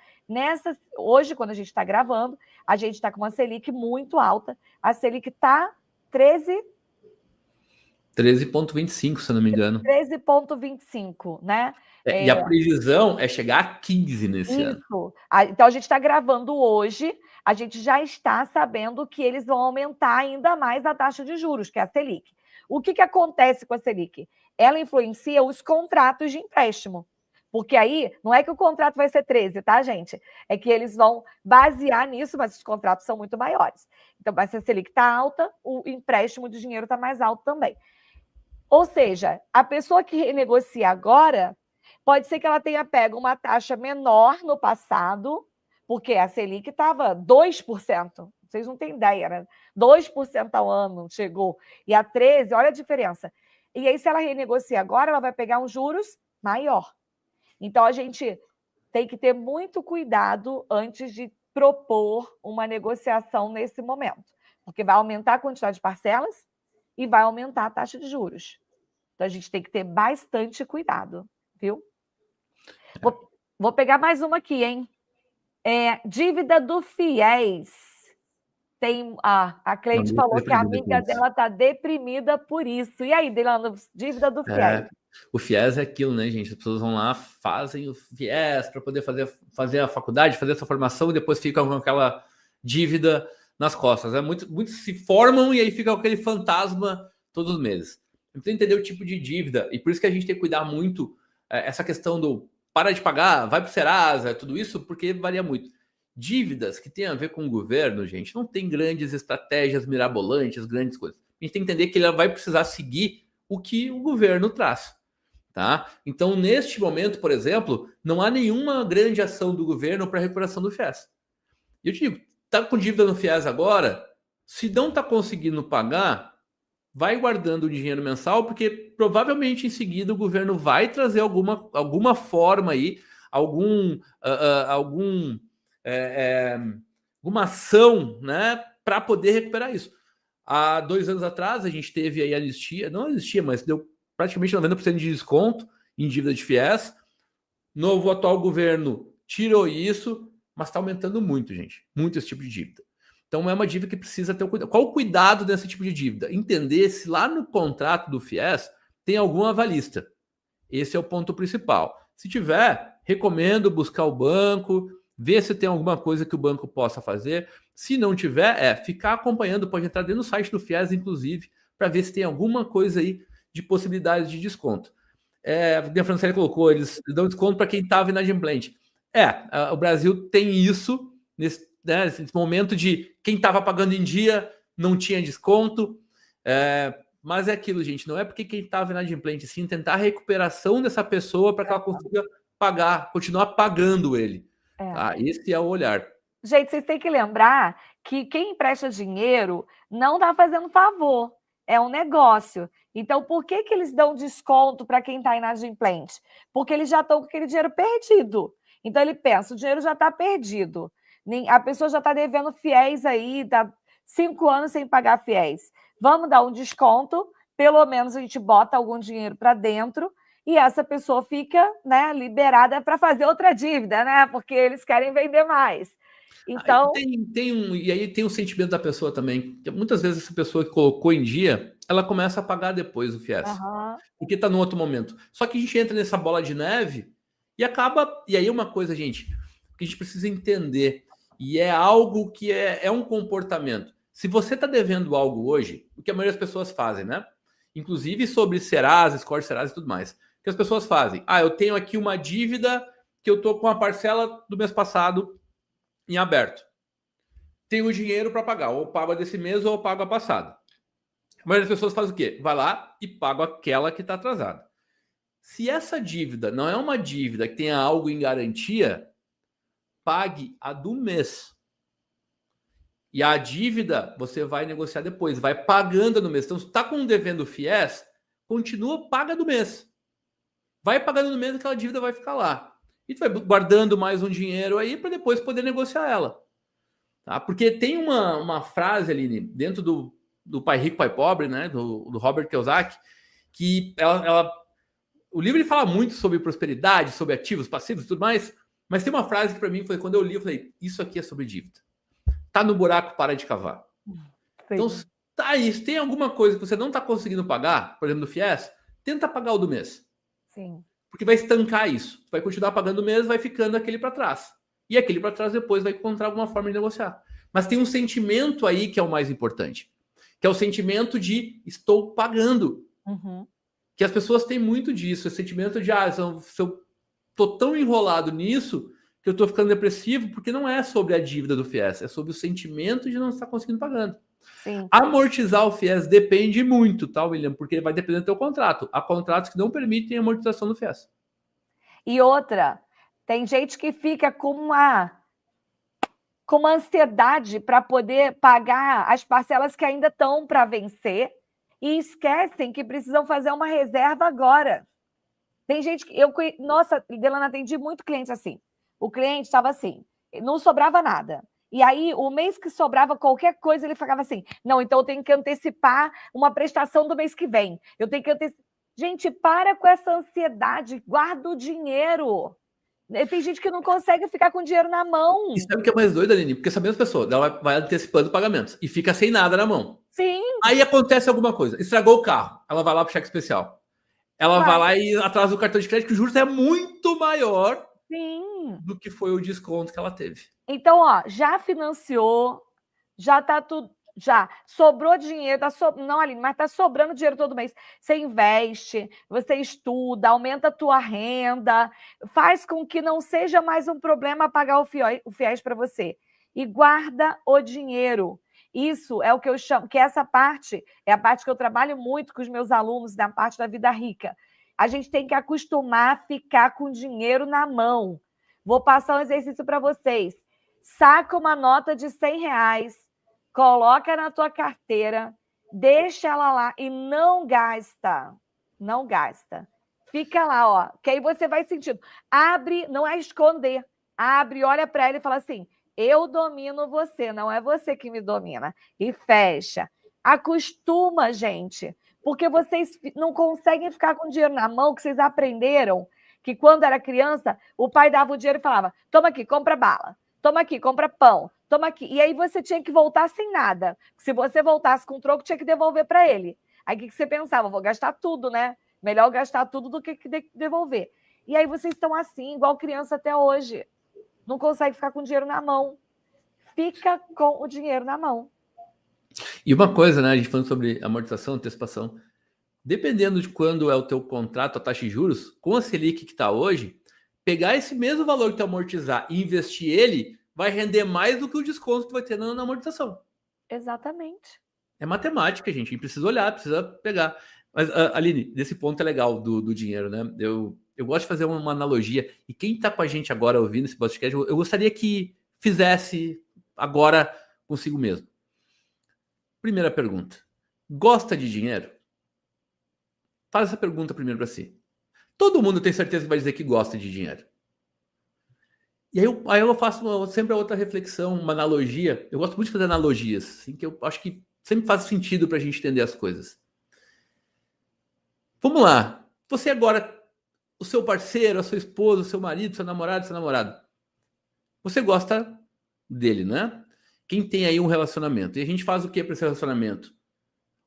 Hoje, quando a gente está gravando, a gente está com uma Selic muito alta. A Selic está 13,25, se eu não me engano. 13,25, né? E a previsão é chegar a 15 nesse ano. Isso. Então, a gente está gravando hoje, a gente já está sabendo que eles vão aumentar ainda mais a taxa de juros, que é a Selic. O que acontece com a Selic? Ela influencia os contratos de empréstimo. Porque aí, não é que o contrato vai ser 13, tá, gente? É que eles vão basear nisso, mas os contratos são muito maiores. Então, se a Selic está alta, o empréstimo de dinheiro está mais alto também. Ou seja, a pessoa que renegocia agora, pode ser que ela tenha pego uma taxa menor no passado, porque a Selic estava 2%. Vocês não têm ideia, né? 2% ao ano chegou. E a 13%, olha a diferença. E aí, se ela renegocia agora, ela vai pegar um juros maior. Então, a gente tem que ter muito cuidado antes de propor uma negociação nesse momento, porque vai aumentar a quantidade de parcelas e vai aumentar a taxa de juros. Então, a gente tem que ter bastante cuidado, viu? Vou pegar mais uma aqui, hein? Dívida do FIES. A Cleide falou que a amiga dela está deprimida por isso. E aí, Delano, dívida do FIES? O FIES é aquilo, né, gente? As pessoas vão lá, fazem o FIES para poder fazer a faculdade, fazer essa formação e depois ficam com aquela dívida nas costas. Muitos se formam e aí fica aquele fantasma todos os meses. Precisa entender o tipo de dívida e por isso que a gente tem que cuidar muito essa questão do para de pagar, vai para o Serasa, tudo isso, porque varia muito. Dívidas que tem a ver com o governo, gente, não tem grandes estratégias mirabolantes, grandes coisas. A gente tem que entender que ele vai precisar seguir o que o governo traz. Tá? Então, neste momento, por exemplo, não há nenhuma grande ação do governo para a recuperação do FIES. Eu te digo, está com dívida no FIES agora, se não está conseguindo pagar, vai guardando o dinheiro mensal, porque provavelmente em seguida o governo vai trazer alguma forma aí, alguma ação, né, para poder recuperar isso. Há 2 anos atrás, a gente teve aí anistia, não anistia, mas deu praticamente 90% de desconto em dívida de FIES. O atual governo tirou isso, mas está aumentando muito, gente. Muito esse tipo de dívida. Então é uma dívida que precisa ter cuidado. Qual o cuidado desse tipo de dívida? Entender se lá no contrato do FIES tem algum avalista. Esse é o ponto principal. Se tiver, recomendo buscar o banco, ver se tem alguma coisa que o banco possa fazer. Se não tiver, ficar acompanhando, pode entrar dentro do site do FIES, inclusive, para ver se tem alguma coisa aí de possibilidades de desconto. A Franciele colocou, eles dão desconto para quem estava inadimplente. O Brasil tem isso, nesse momento de quem estava pagando em dia não tinha desconto, mas é aquilo, gente, não é porque quem estava inadimplente, sim tentar a recuperação dessa pessoa para que ela consiga pagar, continuar pagando ele. Tá? Esse é o olhar. Gente, vocês têm que lembrar que quem empresta dinheiro não está fazendo favor, é um negócio. Então, por que eles dão desconto para quem está inadimplente? Porque eles já estão com aquele dinheiro perdido. Então, ele pensa, o dinheiro já está perdido. A pessoa já está devendo FIES aí, está 5 anos sem pagar FIES. Vamos dar um desconto, pelo menos a gente bota algum dinheiro para dentro e essa pessoa fica, né, liberada para fazer outra dívida, né? Porque eles querem vender mais. Então... E aí tem o sentimento da pessoa também. Que muitas vezes essa pessoa que colocou em dia, ela começa a pagar depois o FIES. Porque está no outro momento. Só que a gente entra nessa bola de neve e acaba... E aí uma coisa, gente, que a gente precisa entender, e é algo que é um comportamento. Se você está devendo algo hoje, o que a maioria das pessoas fazem, né? Inclusive sobre Serasa, score Serasa e tudo mais. O que as pessoas fazem? Eu tenho aqui uma dívida que eu estou com a parcela do mês passado em aberto. Tenho dinheiro para pagar, ou pago a desse mês ou pago a passada. A maioria das pessoas faz o quê? Vai lá e paga aquela que está atrasada. Se essa dívida não é uma dívida que tenha algo em garantia, pague a do mês. E a dívida você vai negociar depois, vai pagando no mês. Então, se está com devendo FIES, continua, paga do mês. Vai pagando no mês, aquela dívida vai ficar lá. E tu vai guardando mais um dinheiro aí para depois poder negociar ela. Tá? Porque tem uma frase, Aline, dentro do Pai Rico, Pai Pobre, né? Do Robert Kiyosaki, que o livro ele fala muito sobre prosperidade, sobre ativos, passivos e tudo mais, mas tem uma frase que para mim foi quando eu li, eu falei, isso aqui é sobre dívida. Tá no buraco, para de cavar. Sim. Então, tá aí, se tem alguma coisa que você não está conseguindo pagar, por exemplo, do FIES, tenta pagar o do mês. Sim. Porque vai estancar isso. Vai continuar pagando o mês, vai ficando aquele para trás. E aquele para trás depois vai encontrar alguma forma de negociar. Mas tem um sentimento aí que é o mais importante, que é o sentimento de estou pagando. Uhum. Que as pessoas têm muito disso, esse sentimento de se eu tô tão enrolado nisso que eu tô ficando depressivo, porque não é sobre a dívida do FIES, é sobre o sentimento de não estar conseguindo pagando. Sim. Amortizar o FIES depende muito, tá, William? Porque vai depender do teu contrato. Há contratos que não permitem amortização do FIES. E outra, tem gente que fica com uma ansiedade para poder pagar as parcelas que ainda estão para vencer e esquecem que precisam fazer uma reserva agora. Tem gente que... Nossa, Delana, atendi muito cliente assim. O cliente estava assim, não sobrava nada. E aí, o mês que sobrava qualquer coisa, ele ficava assim, não, então eu tenho que antecipar uma prestação do mês que vem. Eu tenho que antecipar... Gente, para com essa ansiedade, guarda o dinheiro. Tem gente que não consegue ficar com dinheiro na mão. E sabe o que é mais doido, Aline? Porque essa mesma pessoa, ela vai antecipando pagamentos e fica sem nada na mão. Sim. Aí acontece alguma coisa, estragou o carro, ela vai lá pro cheque especial. Ela vai lá e atrasa o cartão de crédito, que o juros é muito maior do que foi o desconto que ela teve. Então, ó, já financiou, já tá tudo... Já sobrou dinheiro, não, Aline, mas tá sobrando dinheiro todo mês. Você investe, você estuda, aumenta a tua renda, faz com que não seja mais um problema pagar o FIES para você. E guarda o dinheiro. Isso é o que eu chamo, que essa parte é a parte que eu trabalho muito com os meus alunos na parte da vida rica. A gente tem que acostumar a ficar com dinheiro na mão. Vou passar um exercício para vocês. Saca uma nota de R$100, coloca na tua carteira, deixa ela lá e não gasta. Não gasta. Fica lá, ó, que aí você vai sentindo. Abre, não é esconder. Abre, olha para ele e fala assim, eu domino você, não é você que me domina. E fecha. Acostuma, gente, porque vocês não conseguem ficar com dinheiro na mão, que vocês aprenderam que quando era criança, o pai dava o dinheiro e falava, toma aqui, compra bala. Toma aqui, compra pão. Toma aqui. E aí você tinha que voltar sem nada. Se você voltasse com troco, tinha que devolver para ele. Aí o que você pensava? Vou gastar tudo, né? Melhor gastar tudo do que devolver. E aí vocês estão assim, igual criança até hoje. Não consegue ficar com o dinheiro na mão. Fica com o dinheiro na mão. E uma coisa, né? A gente falando sobre amortização, antecipação. Dependendo de quando é o teu contrato, a taxa de juros, com a Selic que está hoje, pegar esse mesmo valor que tu amortizar e investir ele, vai render mais do que o desconto que tu vai ter na amortização. Exatamente. É matemática, gente. A gente precisa olhar, precisa pegar. Mas, Aline, desse ponto é legal do dinheiro, né? Eu gosto de fazer uma analogia. E quem está com a gente agora ouvindo esse podcast, eu gostaria que fizesse agora consigo mesmo. Primeira pergunta. Gosta de dinheiro? Faz essa pergunta primeiro para si. Todo mundo tem certeza que vai dizer que gosta de dinheiro. E aí eu faço sempre outra reflexão, uma analogia. Eu gosto muito de fazer analogias, assim, que eu acho que sempre faz sentido para a gente entender as coisas. Vamos lá. Você agora, o seu parceiro, a sua esposa, o seu marido, seu namorado, sua namorada. Você gosta dele, né? Quem tem aí um relacionamento. E a gente faz o que para esse relacionamento?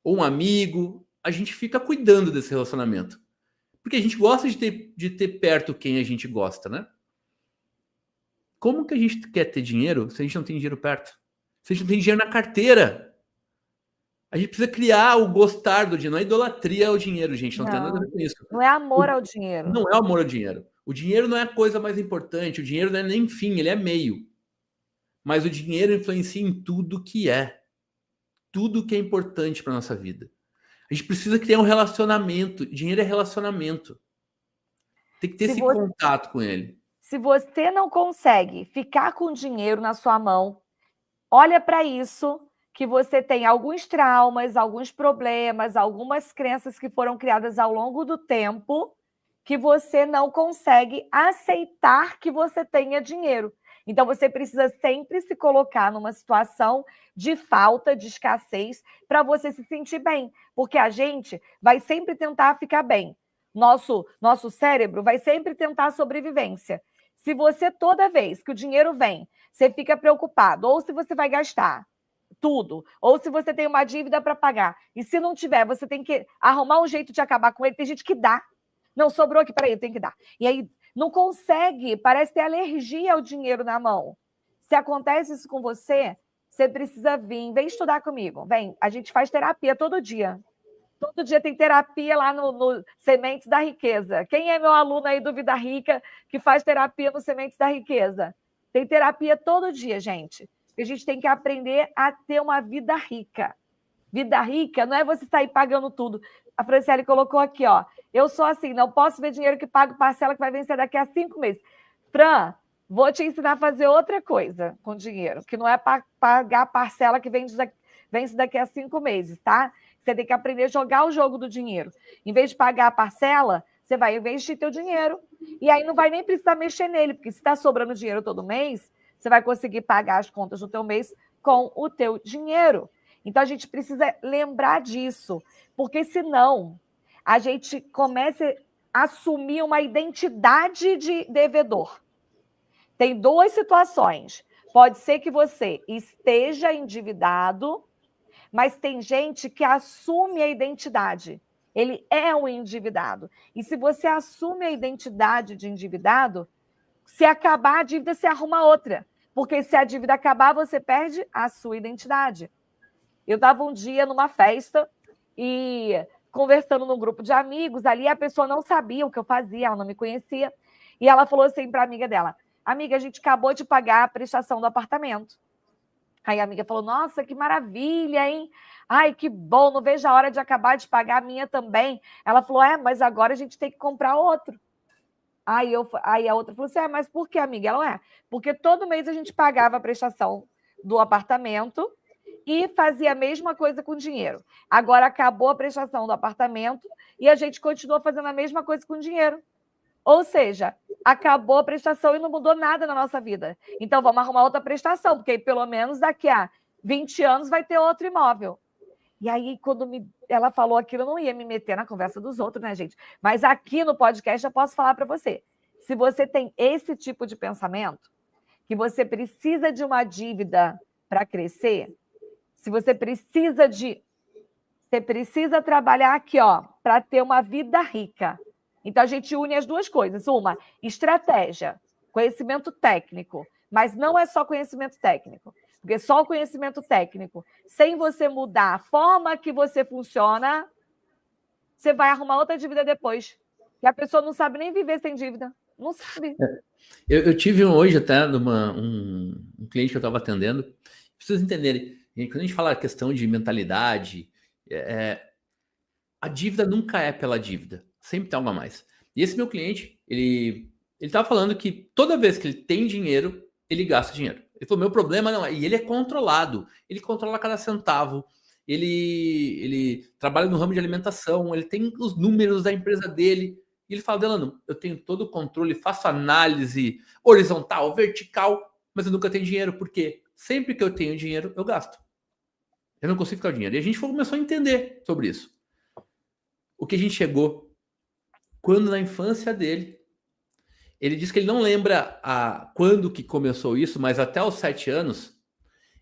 Ou um amigo, a gente fica cuidando desse relacionamento. Porque a gente gosta de ter perto quem a gente gosta, né? Como que a gente quer ter dinheiro se a gente não tem dinheiro perto? Se a gente não tem dinheiro na carteira? A gente precisa criar o gostar do dinheiro. Não é idolatria ao dinheiro, gente. Não tem nada a ver com isso. Não é amor ao dinheiro. Não é amor ao dinheiro. O dinheiro não é a coisa mais importante. O dinheiro não é nem fim, ele é meio. Mas o dinheiro influencia em tudo que é. Tudo que é importante para nossa vida. A gente precisa criar um relacionamento. Dinheiro é relacionamento. Tem que ter esse contato com ele. Se você não consegue ficar com dinheiro na sua mão, olha para isso, que você tem alguns traumas, alguns problemas, algumas crenças que foram criadas ao longo do tempo, que você não consegue aceitar que você tenha dinheiro. Então, você precisa sempre se colocar numa situação de falta, de escassez, para você se sentir bem. Porque a gente vai sempre tentar ficar bem. Nosso cérebro vai sempre tentar a sobrevivência. Se você, toda vez que o dinheiro vem, você fica preocupado, ou se você vai gastar tudo, ou se você tem uma dívida para pagar, e se não tiver, você tem que arrumar um jeito de acabar com ele. Tem gente que dá. Não, sobrou aqui, peraí, tem que dar. E aí, não consegue, parece ter alergia ao dinheiro na mão. Se acontece isso com você, você precisa vir, vem estudar comigo. Vem, a gente faz terapia todo dia. Todo dia tem terapia lá no Sementes da Riqueza. Quem é meu aluno aí do Vida Rica que faz terapia no Sementes da Riqueza? Tem terapia todo dia, gente. A gente tem que aprender a ter uma vida rica. Vida rica não é você sair pagando tudo. A Franciele colocou aqui, ó. Eu sou assim, não posso ver dinheiro que pago parcela que vai vencer daqui a 5 meses. Fran, vou te ensinar a fazer outra coisa com dinheiro, que não é pagar parcela que vence daqui a 5 meses, tá? Você tem que aprender a jogar o jogo do dinheiro. Em vez de pagar a parcela, você vai investir teu dinheiro. E aí não vai nem precisar mexer nele, porque se está sobrando dinheiro todo mês, você vai conseguir pagar as contas do teu mês com o teu dinheiro. Então, a gente precisa lembrar disso, porque senão a gente começa a assumir uma identidade de devedor. Tem duas situações. Pode ser que você esteja endividado, mas tem gente que assume a identidade. Ele é um endividado. E se você assume a identidade de endividado, se acabar a dívida, você arruma outra. Porque se a dívida acabar, você perde a sua identidade. Eu estava um dia numa festa e conversando num grupo de amigos, ali a pessoa não sabia o que eu fazia, ela não me conhecia, e ela falou assim para a amiga dela: amiga, a gente acabou de pagar a prestação do apartamento. Aí a amiga falou: nossa, que maravilha, hein? Ai, que bom, não vejo a hora de acabar de pagar a minha também. Ela falou: mas agora a gente tem que comprar outro. Aí a outra falou assim: mas por que, amiga? Ela: porque todo mês a gente pagava a prestação do apartamento e fazia a mesma coisa com dinheiro. Agora acabou a prestação do apartamento e a gente continua fazendo a mesma coisa com dinheiro. Ou seja, acabou a prestação e não mudou nada na nossa vida. Então vamos arrumar outra prestação, porque pelo menos daqui a 20 anos vai ter outro imóvel. E aí, quando ela falou aquilo, eu não ia me meter na conversa dos outros, né, gente? Mas aqui no podcast eu posso falar para você. Se você tem esse tipo de pensamento, que você precisa de uma dívida para crescer, se você precisa você precisa trabalhar aqui, ó, para ter uma vida rica. Então a gente une as duas coisas. Uma, estratégia, conhecimento técnico, mas não é só conhecimento técnico. Porque só o conhecimento técnico, sem você mudar a forma que você funciona, você vai arrumar outra dívida depois. E a pessoa não sabe nem viver sem dívida. Não sabe. Eu tive hoje até um cliente que eu estava atendendo. Preciso entenderem. Quando a gente fala a questão de mentalidade, a dívida nunca é pela dívida. Sempre tem algo a mais. E esse meu cliente, ele estava falando que toda vez que ele tem dinheiro, ele gasta dinheiro. Ele falou: meu problema não é. E ele é controlado. Ele controla cada centavo. Ele trabalha no ramo de alimentação. Ele tem os números da empresa dele. E ele fala: Delano, eu tenho todo o controle, faço análise horizontal, vertical, mas eu nunca tenho dinheiro. Por quê? Sempre que eu tenho dinheiro, eu gasto. Eu não consigo ficar o dinheiro. E a gente começou a entender sobre isso. O que a gente chegou, quando na infância dele, ele disse que ele não lembra quando que começou isso, mas até os 7 anos,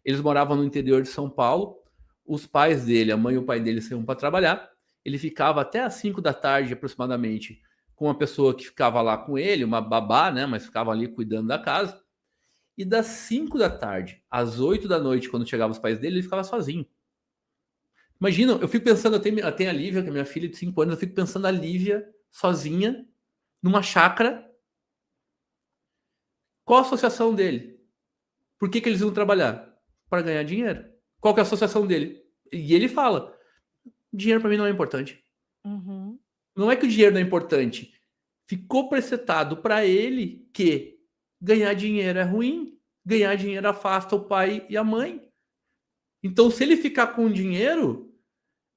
eles moravam no interior de São Paulo, os pais dele, a mãe e o pai dele saíam para trabalhar, ele ficava até às 5 da tarde aproximadamente com uma pessoa que ficava lá com ele, uma babá, né, mas ficava ali cuidando da casa, e das 5 da tarde às 8 da noite, quando chegavam os pais dele, ele ficava sozinho. Imagina, eu fico pensando, eu tenho a Lívia, que é minha filha de 5 anos, eu fico pensando a Lívia sozinha, numa chácara. Qual a associação dele? Por que eles iam trabalhar? Para ganhar dinheiro. Qual que é a associação dele? E ele fala: dinheiro para mim não é importante. Uhum. Não é que o dinheiro não é importante. Ficou presetado para ele que ganhar dinheiro é ruim, ganhar dinheiro afasta o pai e a mãe. Então, se ele ficar com dinheiro,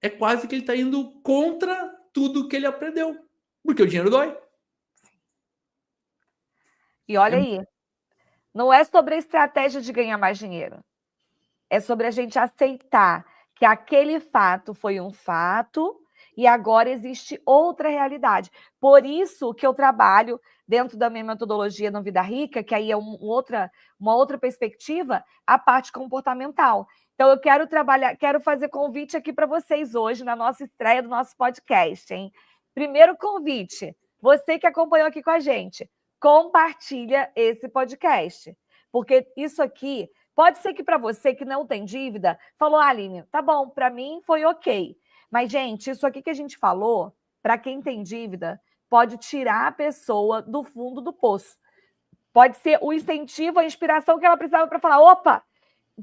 é quase que ele está indo contra tudo que ele aprendeu. Porque o dinheiro dói. E olha aí, Não é sobre a estratégia de ganhar mais dinheiro. É sobre a gente aceitar que aquele fato foi um fato e agora existe outra realidade. Por isso que eu trabalho dentro da minha metodologia no Vida Rica, que aí é uma outra perspectiva, a parte comportamental. Então, eu quero fazer convite aqui para vocês hoje, na nossa estreia do nosso podcast, hein? Primeiro convite, você que acompanhou aqui com a gente, compartilha esse podcast, porque isso aqui pode ser que para você que não tem dívida, falou, Aline, tá bom, para mim foi ok. Mas, gente, isso aqui que a gente falou, para quem tem dívida, pode tirar a pessoa do fundo do poço. Pode ser o incentivo, a inspiração que ela precisava para falar, opa,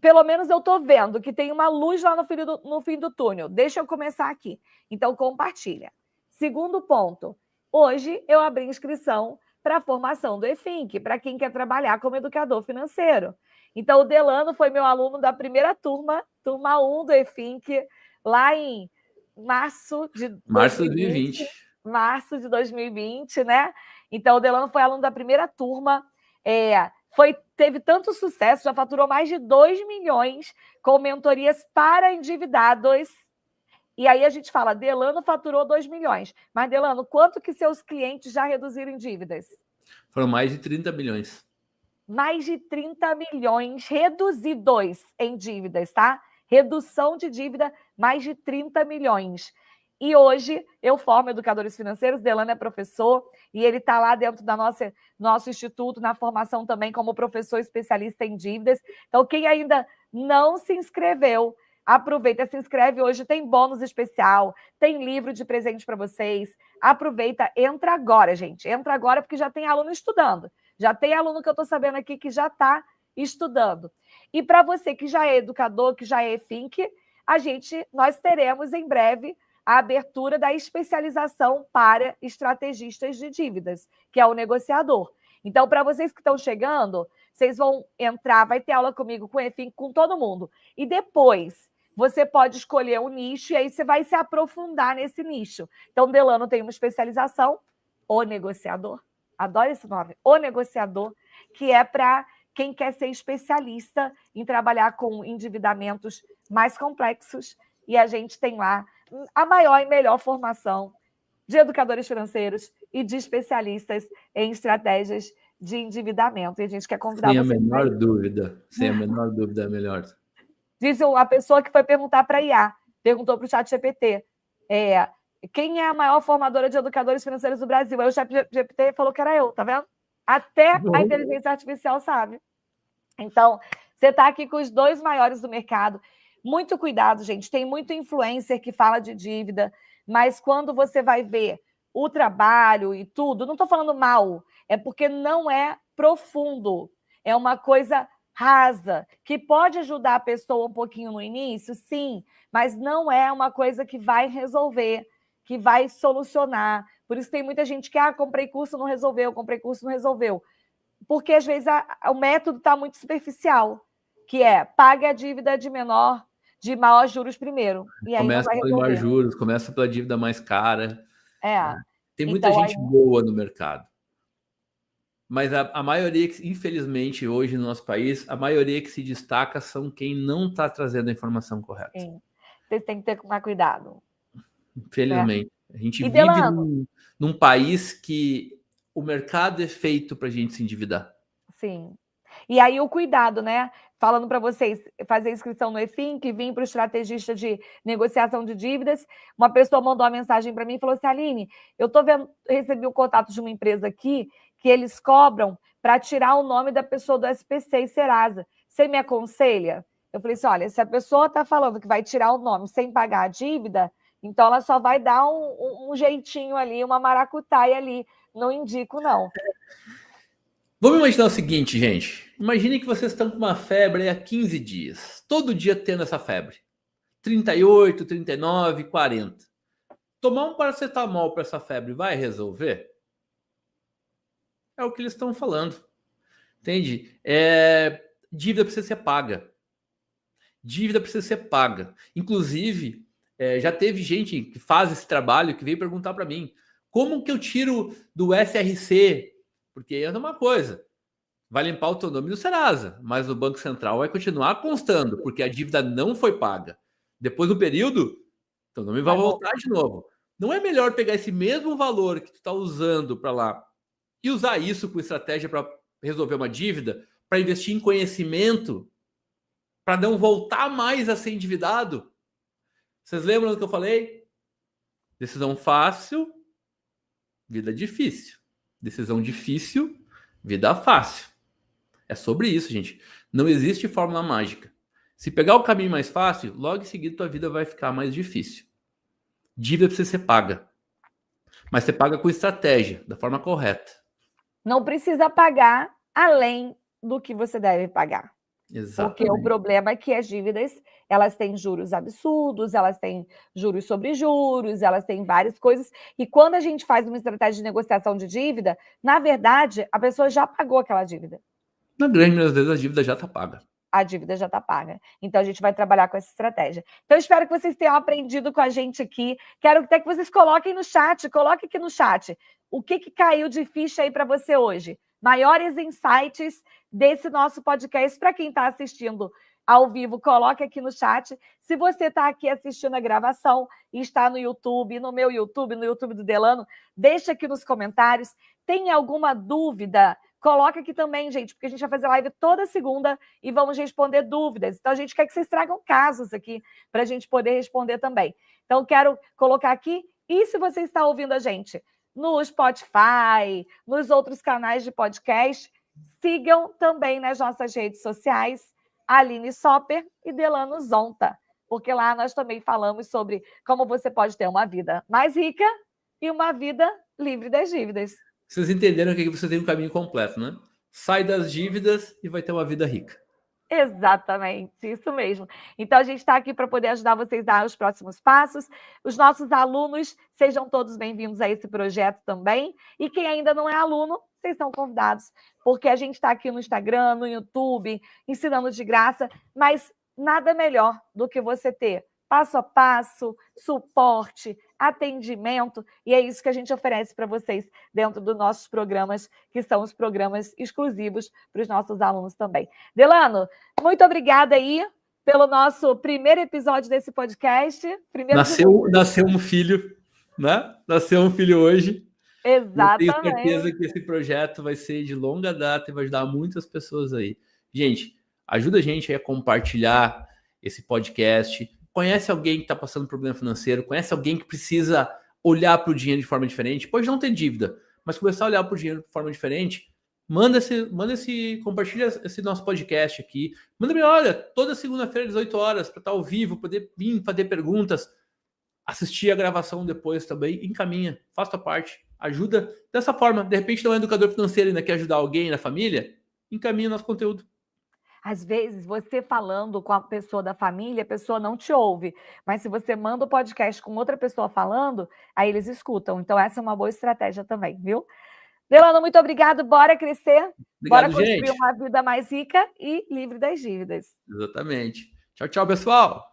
pelo menos eu estou vendo que tem uma luz lá no fim do túnel. Deixa eu começar aqui. Então, compartilha. Segundo ponto, hoje eu abri inscrição para a formação do EFINC, para quem quer trabalhar como educador financeiro. Então, o Delano foi meu aluno da primeira turma 1 do EFINC, lá em março de 2020. Março de 2020, né? Então, o Delano foi aluno da primeira turma, teve tanto sucesso, já faturou mais de 2 milhões com mentorias para endividados. E aí a gente fala, Delano faturou 2 milhões. Mas, Delano, quanto que seus clientes já reduziram em dívidas? Foram mais de 30 milhões. Mais de 30 milhões reduzidos em dívidas, tá? Redução de dívida, mais de 30 milhões. E hoje eu formo educadores financeiros, Delano é professor, e ele está lá dentro da nosso instituto, na formação também como professor especialista em dívidas. Então, quem ainda não se inscreveu, aproveita, se inscreve hoje, tem bônus especial, tem livro de presente para vocês. Aproveita, entra agora, gente. Entra agora porque já tem aluno estudando. Já tem aluno que eu estou sabendo aqui que já está estudando. E para você que já é educador, que já é EFINC, nós teremos em breve a abertura da especialização para estrategistas de dívidas, que é o negociador. Então, para vocês que estão chegando, vocês vão entrar, vai ter aula comigo, com o EFINC, com todo mundo. E depois, você pode escolher um nicho e aí você vai se aprofundar nesse nicho. Então, Delano tem uma especialização, o negociador. Adoro esse nome, o negociador, que é para quem quer ser especialista em trabalhar com endividamentos mais complexos. E a gente tem lá a maior e melhor formação de educadores financeiros e de especialistas em estratégias de endividamento. E a gente quer convidar você. Sem a menor dúvida, sem a menor dúvida, é melhor. Diz a pessoa que foi perguntar para a IA, perguntou para o ChatGPT, quem é a maior formadora de educadores financeiros do Brasil? Aí o ChatGPT falou que era eu, tá vendo? Até a inteligência artificial sabe. Então, você está aqui com os 2 maiores do mercado. Muito cuidado, gente. Tem muito influencer que fala de dívida, mas quando você vai ver o trabalho e tudo, não estou falando mal, é porque não é profundo. É uma coisa rasa, que pode ajudar a pessoa um pouquinho no início, sim, mas não é uma coisa que vai resolver, que vai solucionar. Por isso tem muita gente que, comprei curso, não resolveu, comprei curso, não resolveu. Porque, às vezes, o método está muito superficial, que é pague a dívida de maior juros primeiro. E aí começa não vai pelo maior juros, começa pela dívida mais cara. Tem muita gente boa no mercado. Mas a maioria, infelizmente, hoje no nosso país, a maioria que se destaca são quem não está trazendo a informação correta. Sim. Vocês têm que ter mais cuidado. Infelizmente. A gente vive num país que o mercado é feito para a gente se endividar. Sim. E aí o cuidado, né? Falando para vocês, fazer inscrição no EFINC, vim para o estrategista de negociação de dívidas, uma pessoa mandou uma mensagem para mim e falou assim, Aline, recebi um contato de uma empresa aqui que eles cobram para tirar o nome da pessoa do SPC e Serasa. Você me aconselha? Eu falei assim, olha, se a pessoa está falando que vai tirar o nome sem pagar a dívida, então ela só vai dar um jeitinho ali, uma maracutaia ali. Não indico, não. Vamos imaginar o seguinte, gente. Imaginem que vocês estão com uma febre há 15 dias. Todo dia tendo essa febre. 38, 39, 40. Tomar um paracetamol para essa febre vai resolver? É o que eles estão falando. Entende? Dívida precisa ser paga. Dívida precisa ser paga. Inclusive, já teve gente que faz esse trabalho que veio perguntar para mim como que eu tiro do SRC? Porque é uma coisa. vai limpar o teu nome do Serasa, mas o Banco Central vai continuar constando, porque a dívida não foi paga. Depois do período, teu nome vai voltar de novo. Não é melhor pegar esse mesmo valor que tu está usando para lá e usar isso com estratégia para resolver uma dívida, para investir em conhecimento, para não voltar mais a ser endividado? Vocês lembram do que eu falei? Decisão fácil, vida difícil. Decisão difícil, vida fácil. É sobre isso, gente. Não existe fórmula mágica. Se pegar o caminho mais fácil, logo em seguida tua vida vai ficar mais difícil. Dívida precisa ser paga. Mas você paga com estratégia, da forma correta. Não precisa pagar além do que você deve pagar. Exatamente. Porque o problema é que as dívidas, elas têm juros absurdos, elas têm juros sobre juros, elas têm várias coisas. E quando a gente faz uma estratégia de negociação de dívida, na verdade, a pessoa já pagou aquela dívida. Na grande maioria das vezes, a dívida já está paga. A dívida já está paga. Então, a gente vai trabalhar com essa estratégia. Então, eu espero que vocês tenham aprendido com a gente aqui. Quero até que vocês coloquem no chat, coloque aqui no chat, o que caiu de ficha aí para você hoje. Maiores insights desse nosso podcast. Para quem está assistindo ao vivo, coloque aqui no chat. Se você está aqui assistindo a gravação e está no YouTube, no meu YouTube, no YouTube do Delano, deixa aqui nos comentários. Tem alguma dúvida? Coloca aqui também, gente, porque a gente vai fazer live toda segunda e vamos responder dúvidas. Então, a gente quer que vocês tragam casos aqui para a gente poder responder também. Então, quero colocar aqui. E se você está ouvindo a gente no Spotify, nos outros canais de podcast, sigam também nas nossas redes sociais, Aline Sopper e Delano Zonta, porque lá nós também falamos sobre como você pode ter uma vida mais rica e uma vida livre das dívidas. Vocês entenderam que você tem um caminho completo, né? Sai das dívidas e vai ter uma vida rica. Exatamente, isso mesmo. Então, a gente está aqui para poder ajudar vocês a dar os próximos passos. Os nossos alunos, sejam todos bem-vindos a esse projeto também. E quem ainda não é aluno, vocês são convidados, porque a gente está aqui no Instagram, no YouTube, ensinando de graça, mas nada melhor do que você ter passo a passo, suporte, atendimento, e é isso que a gente oferece para vocês dentro dos nossos programas, que são os programas exclusivos para os nossos alunos também. Delano, muito obrigada aí pelo nosso primeiro episódio desse podcast. Nasceu um filho, né? Nasceu um filho hoje. Exatamente. Eu tenho certeza que esse projeto vai ser de longa data e vai ajudar muitas pessoas aí. Gente, ajuda a gente aí a compartilhar esse podcast. Conhece alguém que está passando problema financeiro? Conhece alguém que precisa olhar para o dinheiro de forma diferente? Pode não ter dívida, mas começar a olhar para o dinheiro de forma diferente. Compartilha esse nosso podcast aqui. Manda-me, olha, toda segunda-feira, 18 horas, para estar ao vivo, poder vir fazer perguntas, assistir a gravação depois também. Encaminha, faça a parte, ajuda dessa forma. De repente, não é educador financeiro e ainda quer ajudar alguém na família? Encaminha nosso conteúdo. Às vezes, você falando com a pessoa da família, a pessoa não te ouve. Mas se você manda o podcast com outra pessoa falando, aí eles escutam. Então, essa é uma boa estratégia também, viu? Delano, muito obrigado. Bora crescer. Bora construir uma vida mais rica e livre das dívidas. Exatamente. Tchau, tchau, pessoal.